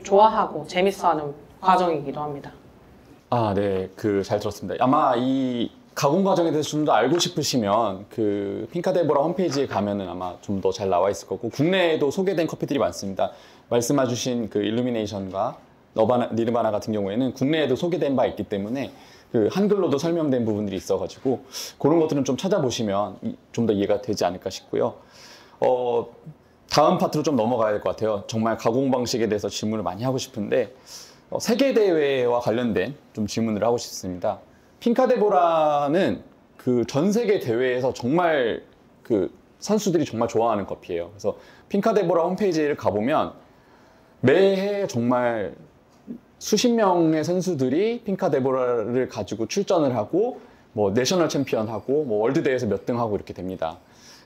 좋아하고 재밌어하는 과정이기도 합니다.
아, 네, 잘 들었습니다. 아마 이 가공 과정에 대해서 좀 더 알고 싶으시면 핑카데보라 홈페이지에 가면은 아마 좀 더 잘 나와 있을 거고 국내에도 소개된 커피들이 많습니다. 말씀해주신 일루미네이션과 니르바나 같은 경우에는 국내에도 소개된 바 있기 때문에 한글로도 설명된 부분들이 있어가지고 그런 것들은 좀 찾아보시면 좀 더 이해가 되지 않을까 싶고요. 다음 파트로 좀 넘어가야 될 것 같아요. 정말 가공 방식에 대해서 질문을 많이 하고 싶은데 세계 대회와 관련된 좀 질문을 하고 싶습니다. 핑카데보라는 전 세계 대회에서 정말 선수들이 정말 좋아하는 커피예요. 그래서 핑카데보라 홈페이지를 가보면 매해 정말 수십 명의 선수들이 핑카데보라를 가지고 출전을 하고 내셔널 챔피언하고 월드 대회에서 몇 등 하고 이렇게 됩니다.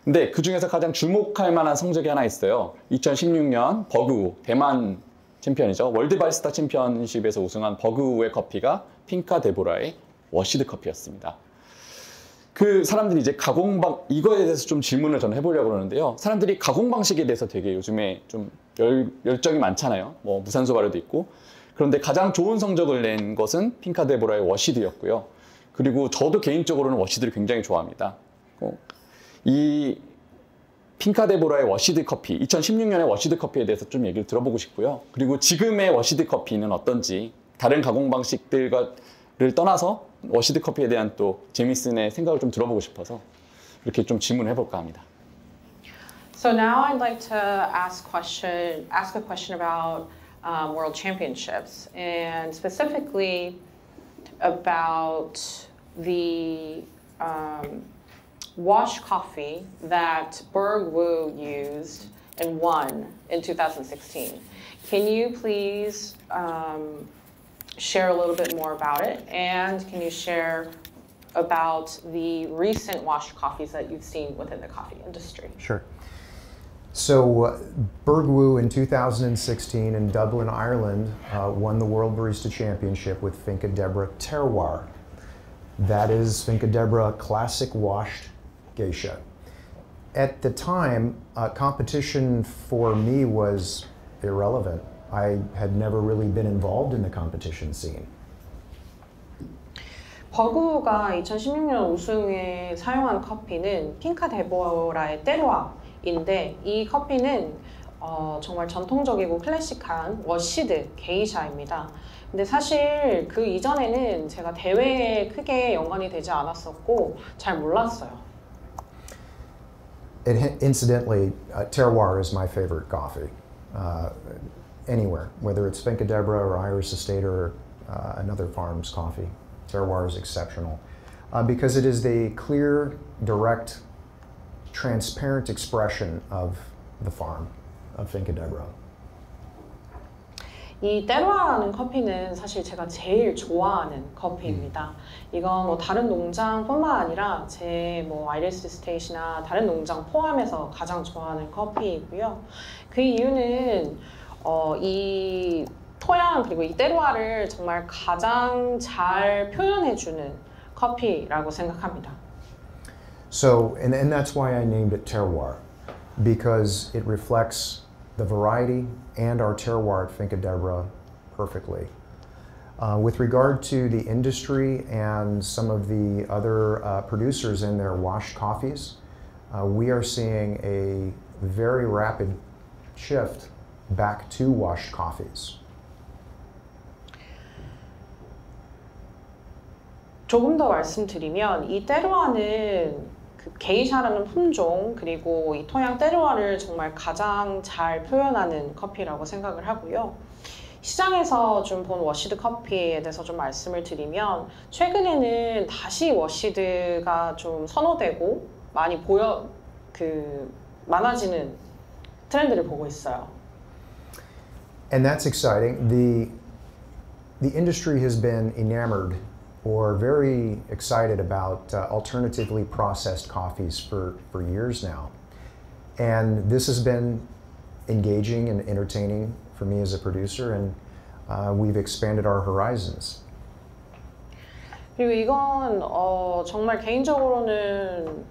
근데 그 중에서 가장 주목할 만한 성적이 하나 있어요. 2016년 버그우 대만 챔피언이죠. 월드 바리스타 챔피언십에서 우승한 버그우의 커피가 핑카데보라의 워시드 커피였습니다. 사람들이 이제 이거에 대해서 좀 질문을 저는 해보려고 그러는데요. 사람들이 가공 방식에 대해서 되게 요즘에 좀 열정이 많잖아요. 무산소 발효도 있고. 그런데 가장 좋은 성적을 낸 것은 핑카데보라의 워시드였고요. 그리고 저도 개인적으로는 워시드를 굉장히 좋아합니다. 이 핑카데보라의 워시드 커피, 2016년의 워시드 커피에 대해서 좀 얘기를 들어보고 싶고요. 그리고 지금의 워시드 커피는 어떤지, 다른 가공 방식들을 떠나서 워시드 커피에 대한 또 제미슨의 생각을 좀 들어보고 싶어서 이렇게 좀 질문을 해볼까 합니다.
So now I'd like to ask a question about World Championships, and specifically about the wash coffee that Berg Wu used and won in 2016. Can you please share a little bit more about it? And can you share about the recent washed coffees that you've seen within the coffee industry?
Sure. So Berg Wu in 2016 in Dublin, Ireland, won the World Barista Championship with Finca Deborah Terroir. That is Finca Deborah classic washed geisha. At the time, competition for me was irrelevant. I had never really been involved in the competition scene.
버그우가 2016년 우승에 사용한 커피는 핑카 데보라의 때로아인데 이 커피는 정말 전통적이고 클래식한 워시드 게이샤입니다. 근데 사실 그 이전에는 제가 대회에 크게 연관이 되지 않았었고 잘 몰랐어요.
Incidentally, Terroir is my favorite coffee. Anywhere, whether it's Finca Deborah or Irish Estate or another farm's coffee. Terroir is exceptional because it is the clear, direct, transparent expression of the farm of Finca Deborah.
이 때로아라는 커피는 사실 제가 제일 좋아하는 커피입니다. 이건 뭐 다른 농장뿐만 아니라 제 뭐 아이리스 스테이트나 다른 농장 포함해서 가장 좋아하는 커피이고요. 그 이유는 이 토양 그리고 이 때로아를 정말 가장 잘 표현해주는 커피라고 생각합니다.
So, and that's why I named it Terroir, because it reflects the variety and our terroir at Finca Deborah perfectly. With regard to the industry and some of the other producers in their washed coffees, we are seeing a very rapid shift back to washed coffees.
조금 더 말씀드리면 이 때로아는 그 게이샤라는 품종 그리고 이 토양 때로아를 정말 가장 잘 표현하는 커피라고 생각을 하고요. 시장에서 좀 본 워시드 커피에 대해서 좀 말씀을 드리면 최근에는 다시 워시드가 좀 선호되고 많이 많아지는 트렌드를 보고 있어요.
And that's exciting. The industry has been enamored or very excited about alternatively processed coffees for years now. And this has been engaging and entertaining for me as a producer, and we've expanded our horizons.
그리고 이건 정말 개인적으로는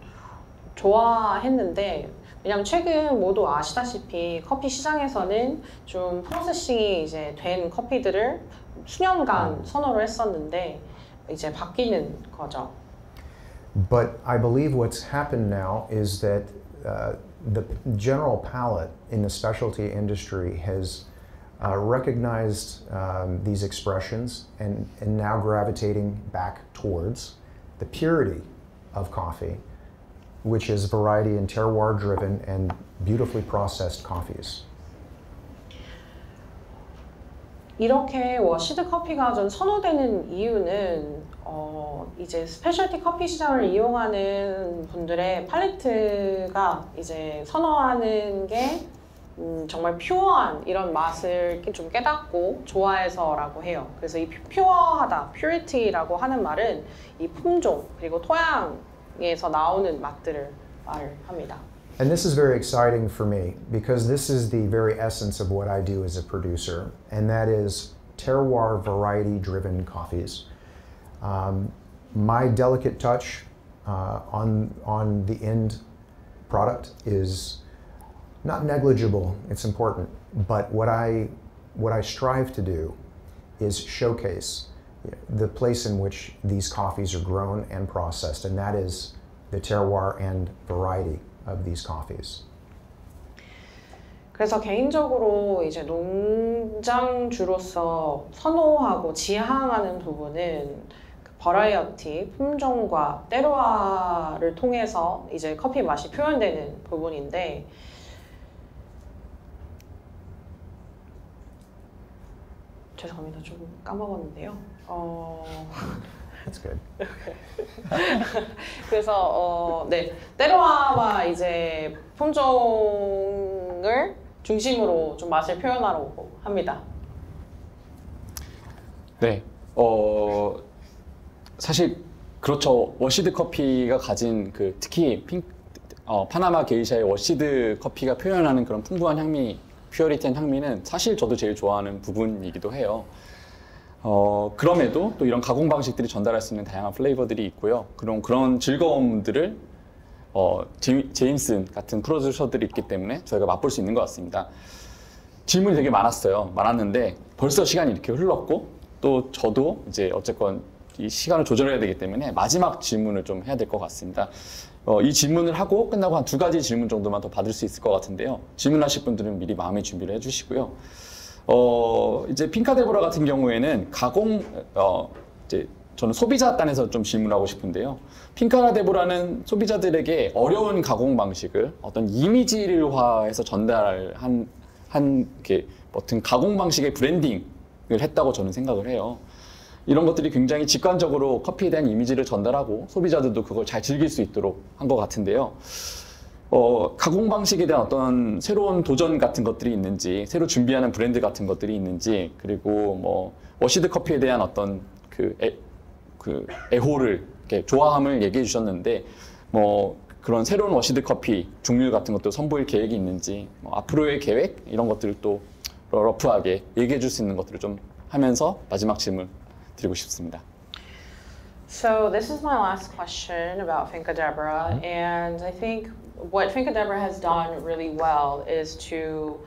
좋아했는데 왜냐면 최근 모두 아시다시피 커피 시장에서는 좀 프로세싱이 이제 된 커피들을 수년간 선호를 했었는데 이제 바뀌는 거죠.
But I believe what's happened now is that the general palate in the specialty industry has recognized these expressions and now gravitating back towards the purity of coffee, which is variety and terroir driven and beautifully processed coffees.
이렇게 워시드 커피가 좀 선호되는 이유는 이제 스페셜티 커피 시장을 이용하는 분들의 팔레트가 이제 선호하는 게 정말 퓨어한 이런 맛을 좀 깨닫고 좋아해서라고 해요. 그래서 이 퓨어하다, 퓨리티라고 하는 말은 이 품종 그리고 토양에서 나오는 맛들을 말합니다.
And this is very exciting for me because this is the very essence of what I do as a producer, and that is terroir variety-driven coffees. My delicate touch on the end product is not negligible, it's important, but what I strive to do is showcase the place in which these coffees are grown and processed, and that is the terroir and variety of these coffees.
그래서 개인적으로 이제 농장주로서 선호하고 지향하는 부분은 버라이어티, 품종과 때로아를 통해서 이제 커피 맛이 표현되는 부분인데 죄송합니다. 좀 까먹었는데요.
That's good.
그래서 네, 때로와 이제 품종을 중심으로 좀 맛을 표현하려고 합니다.
네, 사실 그렇죠. 워시드 커피가 가진 그 특히 파나마 게이샤의 워시드 커피가 표현하는 그런 풍부한 향미, 퓨어리티한 향미는 사실 저도 제일 좋아하는 부분이기도 해요. 그럼에도 또 이런 가공 방식들이 전달할 수 있는 다양한 플레이버들이 있고요. 그런 즐거움들을 제임슨 같은 프로듀서들이 있기 때문에 저희가 맛볼 수 있는 것 같습니다. 질문이 되게 많았는데 벌써 시간이 이렇게 흘렀고 또 저도 이제 어쨌건 이 시간을 조절해야 되기 때문에 마지막 질문을 좀 해야 될 것 같습니다. 이 질문을 하고 끝나고 한 2가지 질문 정도만 더 받을 수 있을 것 같은데요. 질문하실 분들은 미리 마음의 준비를 해주시고요. 이제 핑카데보라 같은 경우에는 이제 저는 소비자 단에서 좀 질문하고 싶은데요. 핑카데보라는 소비자들에게 어려운 가공 방식을 어떤 이미지를화해서 전달한 이렇게 어떤 가공 방식의 브랜딩을 했다고 저는 생각을 해요. 이런 것들이 굉장히 직관적으로 커피에 대한 이미지를 전달하고 소비자들도 그걸 잘 즐길 수 있도록 한 것 같은데요. 가공 방식에 대한 어떤 새로운 도전 같은 것들이 있는지, 새로 준비하는 브랜드 같은 것들이 있는지, 그리고 뭐 워시드 커피에 대한 어떤 그 애호를 이렇게 좋아함을 얘기해 주셨는데, 뭐 그런 새로운 워시드 커피 종류 같은 것도 선보일 계획이 있는지, 뭐 앞으로의 계획 이런 것들을 또 러프하게 얘기해 줄 수 있는 것들을 좀 하면서 마지막 질문 드리고 싶습니다.
So this is my last question about Fincadebra, and I think what Fincadebra has done really well is to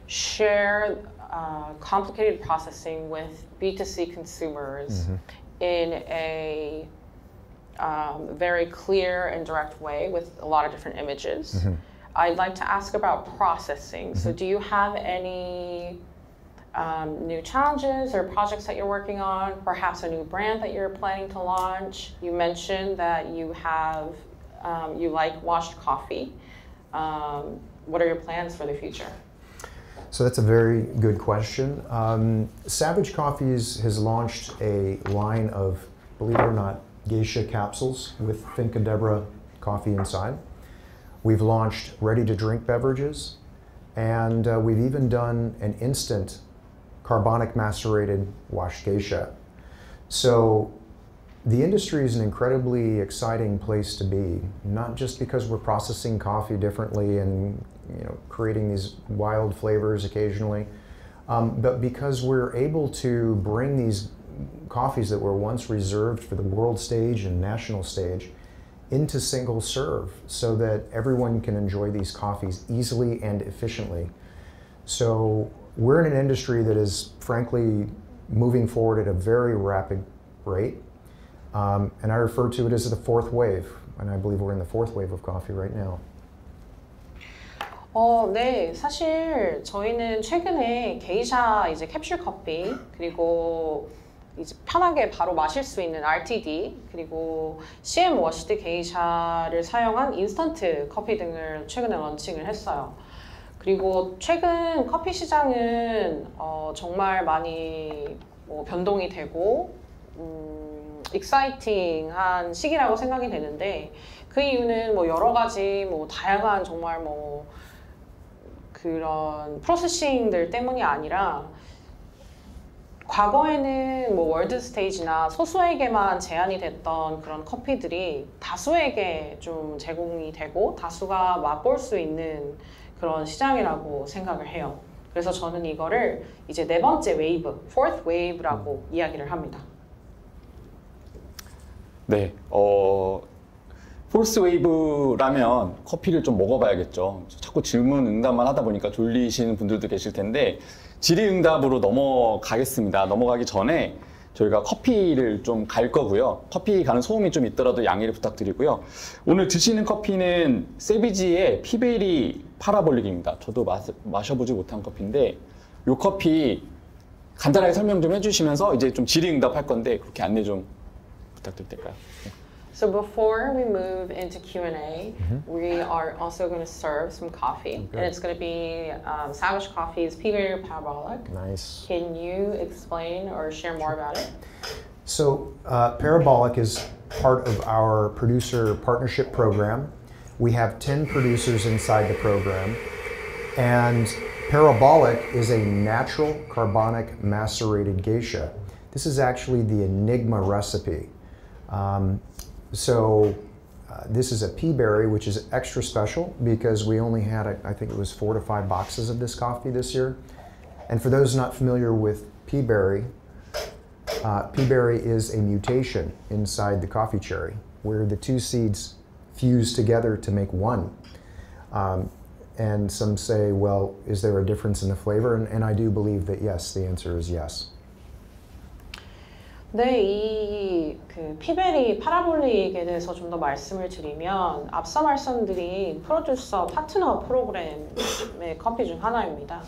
share complicated processing with B2C consumers in a very clear and direct way with a lot of different images. I'd like to ask about processing. So do you have any new challenges or projects that you're working on, perhaps a new brand that you're planning to launch? You mentioned that you like washed coffee. What are your plans for the future?
So that's a very good question. Savage Coffees has launched a line of, believe it or not, geisha capsules with Fincadebra coffee inside. We've launched ready-to-drink beverages, and we've even done an instant carbonic macerated washed geisha. So the industry is an incredibly exciting place to be, not just because we're processing coffee differently and creating these wild flavors occasionally, but because we're able to bring these coffees that were once reserved for the world stage and national stage into single serve so that everyone can enjoy these coffees easily and efficiently. So we're in an industry that is frankly moving forward at a very rapid rate. And I refer to it as the fourth wave. And I believe we're in the fourth wave of coffee right now.
네, 사실 저희는 최근에 게이샤 이제 캡슐 커피, 그리고 이제 편하게 바로 마실 수 있는 RTD, 그리고 CM 워시드 게이샤를 사용한 인스턴트 커피 등을 최근에 런칭을 했어요. 그리고 최근 커피 시장은 정말 많이 변동이 되고 익사이팅한 시기라고 생각이 되는데, 그 이유는 여러 가지 다양한 정말 그런 프로세싱들 때문이 아니라, 과거에는 월드 스테이지나 소수에게만 제한이 됐던 그런 커피들이 다수에게 좀 제공이 되고 다수가 맛볼 수 있는 그런 시장이라고 생각을 해요. 그래서 저는 이거를 이제 네 번째 웨이브, fourth wave라고 이야기를 합니다.
네, 폴스 웨이브라면 커피를 좀 먹어봐야겠죠. 자꾸 질문 응답만 하다 보니까 졸리시는 분들도 계실 텐데 질의응답으로 넘어가겠습니다. 넘어가기 전에 저희가 커피를 좀 갈 거고요. 커피 가는 소음이 좀 있더라도 양해를 부탁드리고요. 오늘 드시는 커피는 세비지의 피베리 파라볼릭입니다. 저도 마셔보지 못한 커피인데 이 커피 간단하게 설명 좀 해주시면서 이제 좀 질의응답 할 건데 그렇게 안내 좀 부탁드려도 될까요? 네.
So before we move into Q&A, we are also going to serve some coffee, and it's going to be Savage Coffee's P-Berry Parabolic.
Nice.
Can you explain or share more about it?
So Parabolic is part of our producer partnership program. We have 10 producers inside the program, and Parabolic is a natural carbonic macerated geisha. This is actually the Enigma recipe. This is a pea berry, which is extra special because we only had, I think it was 4 to 5 boxes of this coffee this year. And for those not familiar with pea berry is a mutation inside the coffee cherry where the two seeds fuse together to make one. And some say, well, is there a difference in the flavor? And I do believe that yes, the answer is yes.
네, 그 피베리 파라볼릭에 대해서 좀 더 말씀을 드리면 앞서 말씀드린 프로듀서 파트너 프로그램의 커피 중 하나입니다.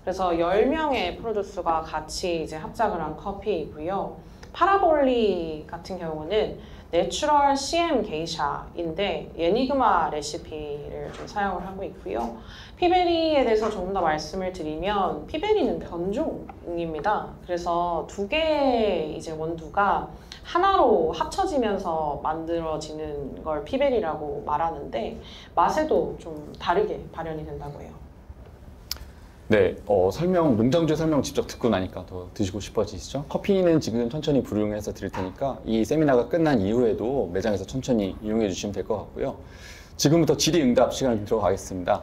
그래서 10명의 프로듀서가 같이 이제 합작을 한 커피이고요. 파라볼릭 같은 경우는 내추럴 CM 게이샤인데 에니그마 레시피를 좀 사용을 하고 있고요. 피베리에 대해서 조금 더 말씀을 드리면 피베리는 변종입니다. 그래서 두 개의 이제 원두가 하나로 합쳐지면서 만들어지는 걸 피베리라고 말하는데 맛에도 좀 다르게 발현이 된다고 해요.
네, 농장주의 설명 직접 듣고 나니까 더 드시고 싶어지시죠? 커피는 지금 천천히 브루잉해서 드릴 테니까 이 세미나가 끝난 이후에도 매장에서 천천히 이용해 주시면 될 것 같고요. 지금부터 질의응답 시간을 좀 들어가겠습니다.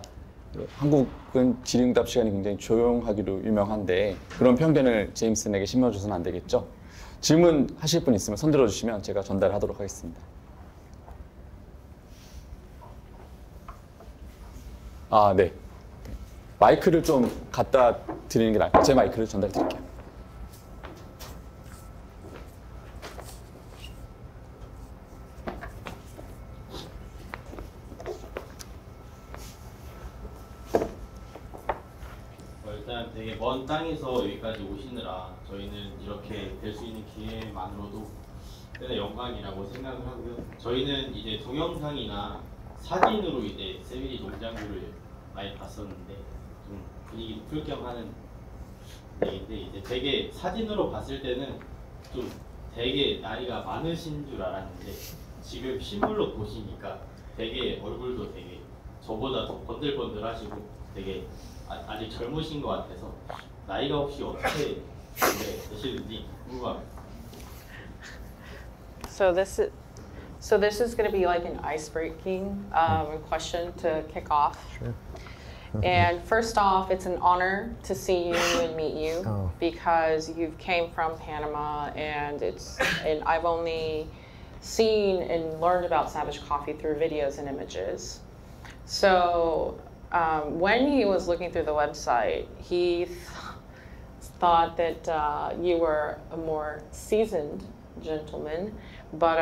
한국은 질의응답 시간이 굉장히 조용하기로 유명한데 그런 편견을 제임슨에게 심어줘서는 안 되겠죠? 질문 하실 분 있으면 손 들어주시면 제가 전달하도록 하겠습니다. 아, 네. 마이크를 좀 갖다 드리는 게 나을까요? 제 마이크를 전달 드릴게요.
일단 되게 먼 땅에서 여기까지 오시느라 저희는 이렇게 될 수 있는 기회만으로도 꽤나 영광이라고 생각을 하고요. 저희는 이제 동영상이나 사진으로 이제 세미리 농장주를 많이 봤었는데 좀 분위기 풀 겸 하는 얘기인데 이제 되게 사진으로 봤을 때는 좀 되게 나이가 많으신 줄 알았는데 지금 실물로 보시니까 되게 얼굴도 되게 저보다 더 번들번들하시고 되게 아직 젊으신 것 같아서 나이가 혹시 어떻게 되시는지 궁금합니다.
So this is going to be like an ice-breaking question to kick off.
Sure.
And first off, it's an honor to see you and meet you because you came from Panama, and I've only seen and learned about Savage Coffee through videos and images. So when he was looking through the website, he thought that you were a more seasoned gentleman, but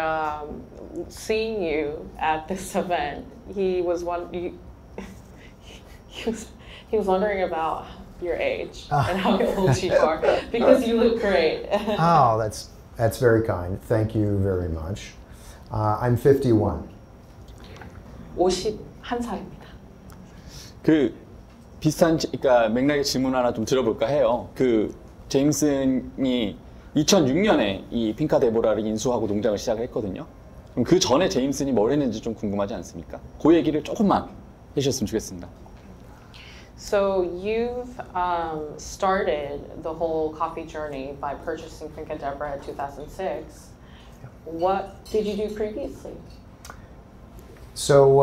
seeing you at this event, he was wondering about your age and how old you are because you look great.
Oh, that's very kind. Thank you very much. I'm 51.
51살입니다.
그 비슷한 그러니까 맥락의 질문 하나 좀 들어볼까 해요. 그 제임슨이 2006년에 이 핑카 데보라를 인수하고 농장을 시작을 했거든요. 그럼 그 전에 제임슨이 뭘 했는지 좀 궁금하지 않습니까? 그 얘기를 조금만 해주셨으면 좋겠습니다.
So you've started the whole coffee journey by purchasing Finca Deborah in 2006. What did you do previously?
So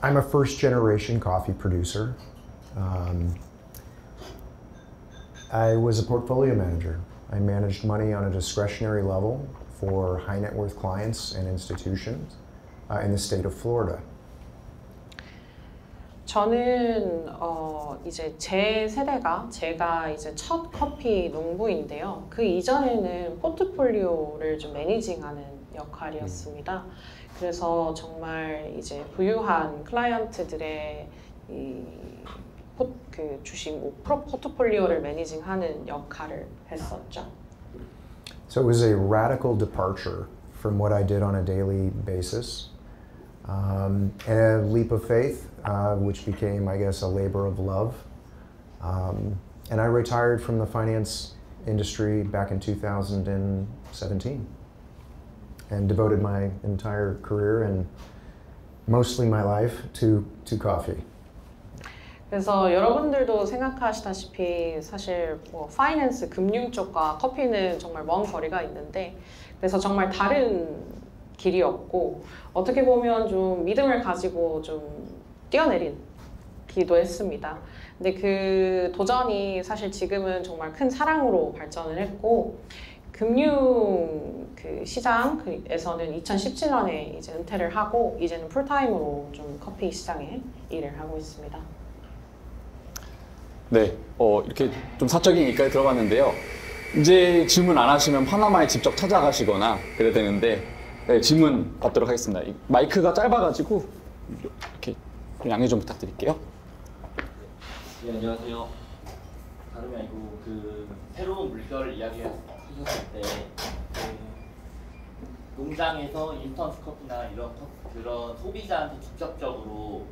I'm a first-generation coffee producer. I was a portfolio manager. I managed money on a discretionary level for high net worth clients and institutions in the state of Florida.
저는 이제 제 세대가 제가 이제 첫 커피 농부인데요. 그 이전에는 포트폴리오를 좀 매니징하는 역할이었습니다. 그래서 정말 이제 부유한 클라이언트들의 그 주식 포트폴리오를 매니징하는 역할을 했었죠.
So it was a radical departure from what I did on a daily basis, and a leap of faith, which became, I guess, a labor of love. And I retired from the finance industry back in 2017 and devoted my entire career and mostly my life to coffee.
그래서 여러분들도 생각하시다시피 사실 뭐 파이낸스, 금융 쪽과 커피는 정말 먼 거리가 있는데 그래서 정말 다른 길이었고 어떻게 보면 좀 믿음을 가지고 좀 뛰어내리기도 했습니다. 근데 그 도전이 사실 지금은 정말 큰 사랑으로 발전을 했고 금융 그 시장에서는 2017년에 이제 은퇴를 하고 이제는 풀타임으로 좀 커피 시장에 일을 하고 있습니다.
네, 이렇게 좀 사적인 얘기까지 들어봤는데요. 이제 질문 안 하시면 파나마에 직접 찾아가시거나 그래야 되는데 네, 질문 받도록 하겠습니다. 마이크가 짧아가지고 이렇게 좀 양해 좀 부탁드릴게요.
네, 안녕하세요. 다름이 아니고 그 새로운 물결을 이야기하셨을 때 농장에서 인스턴트 커피나 이런 그런 소비자한테 직접적으로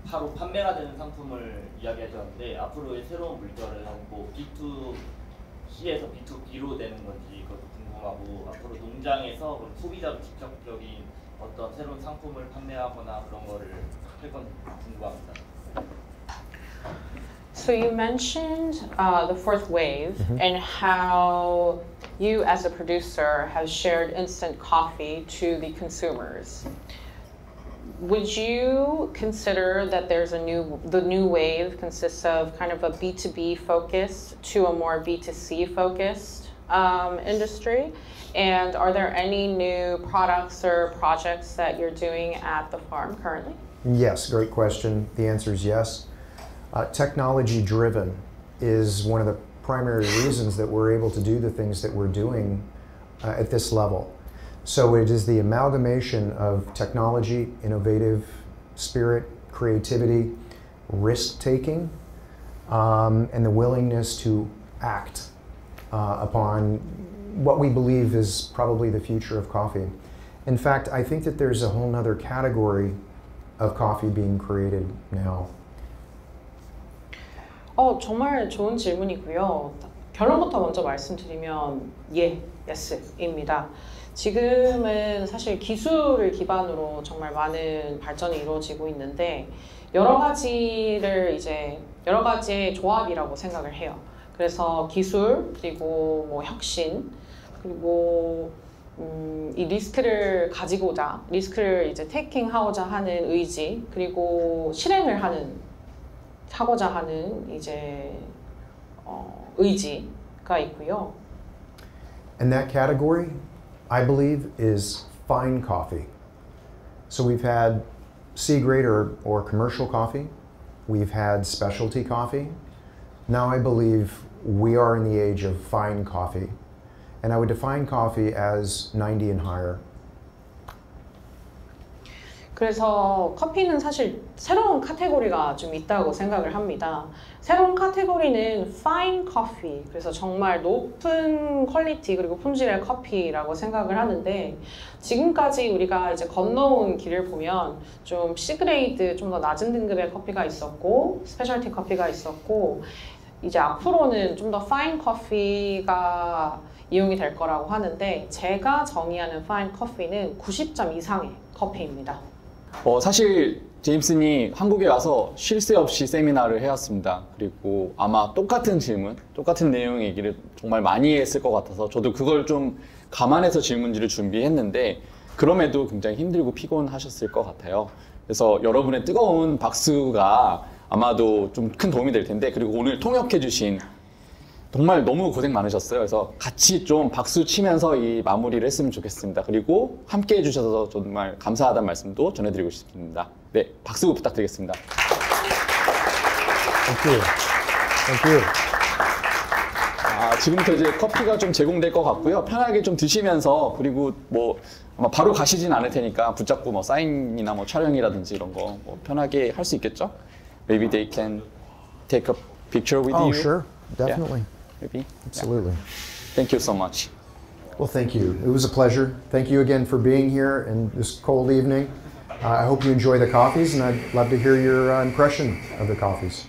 바로 판매가 되는 상품을 이야기하셨는데 앞으로의 새로운 물결은 뭐 B2C에서 B2B로 되는 건지 그것도 궁금하고 앞으로 농장에서 소비자로 직접적인 어떤 새로운 상품을 판매하거나 그런 거를 할 건지 궁금합니다.
So you mentioned the fourth wave and how you as a producer have shared instant coffee to the consumers. Would you consider that there's the new wave consists of kind of a B2B focus to a more B2C focused industry? And are there any new products or projects that you're doing at the farm currently?
Yes, great question. The answer is yes. Technology driven is one of the primary reasons that we're able to do the things that we're doing at this level. So it is the amalgamation of technology, innovative spirit, creativity, risk-taking, and the willingness to act upon what we believe is probably the future of coffee. In fact, I think that there's a whole other category of coffee being created now.
정말 좋은 질문이고요. 결론부터 먼저 말씀드리면 yes입니다. 지금은 사실 기술을 기반으로 정말 많은 발전이 이루어지고 있는데 여러 가지의 조합이라고 생각을 해요. 그래서 기술 그리고 뭐 혁신 그리고 이 리스크를 이제 테이킹하고자 하는 의지 그리고 실행을 하고자 하는 이제 의지가 있고요.
And that category, I believe, is fine coffee. So we've had C-grade or commercial coffee. We've had specialty coffee. Now I believe we are in the age of fine coffee. And I would define coffee as 90 and higher.
그래서 커피는 사실 새로운 카테고리가 좀 있다고 생각을 합니다. 새로운 카테고리는 fine coffee, 그래서 정말 높은 퀄리티 그리고 품질의 커피라고 생각을 하는데 지금까지 우리가 이제 건너온 길을 보면 좀 C그레이드, 좀 더 낮은 등급의 커피가 있었고 스페셜티 커피가 있었고 이제 앞으로는 좀 더 fine 커피가 이용이 될 거라고 하는데 제가 정의하는 fine 커피는 90점 이상의 커피입니다.
사실 제임슨이 한국에 와서 쉴 새 없이 세미나를 해왔습니다. 그리고 아마 똑같은 질문, 똑같은 내용 얘기를 정말 많이 했을 것 같아서 저도 그걸 좀 감안해서 질문지를 준비했는데 그럼에도 굉장히 힘들고 피곤하셨을 것 같아요. 그래서 여러분의 뜨거운 박수가 아마도 좀 큰 도움이 될 텐데 그리고 오늘 통역해 주신 정말 너무 고생 많으셨어요. 그래서 같이 좀 박수 치면서 이 마무리를 했으면 좋겠습니다. 그리고 함께 해주셔서 정말 감사하다는 말씀도 전해드리고 싶습니다. 네, 박수 부탁드리겠습니다.
Thank you. Thank you.
지금부터 이제 커피가 좀 제공될 것 같고요. 편하게 좀 드시면서 그리고 뭐 아마 바로 가시진 않을 테니까 붙잡고 뭐 사인이나 뭐 촬영이라든지 이런 거 뭐 편하게 할 수 있겠죠? Maybe they can take a picture with you.
Oh, sure. Definitely.
Yeah. Maybe.
Absolutely.
Yeah. Thank you so much.
Well, thank you. It was a pleasure. Thank you again for being here in this cold evening. I hope you enjoy the coffees, and I'd love to hear your impression of the coffees.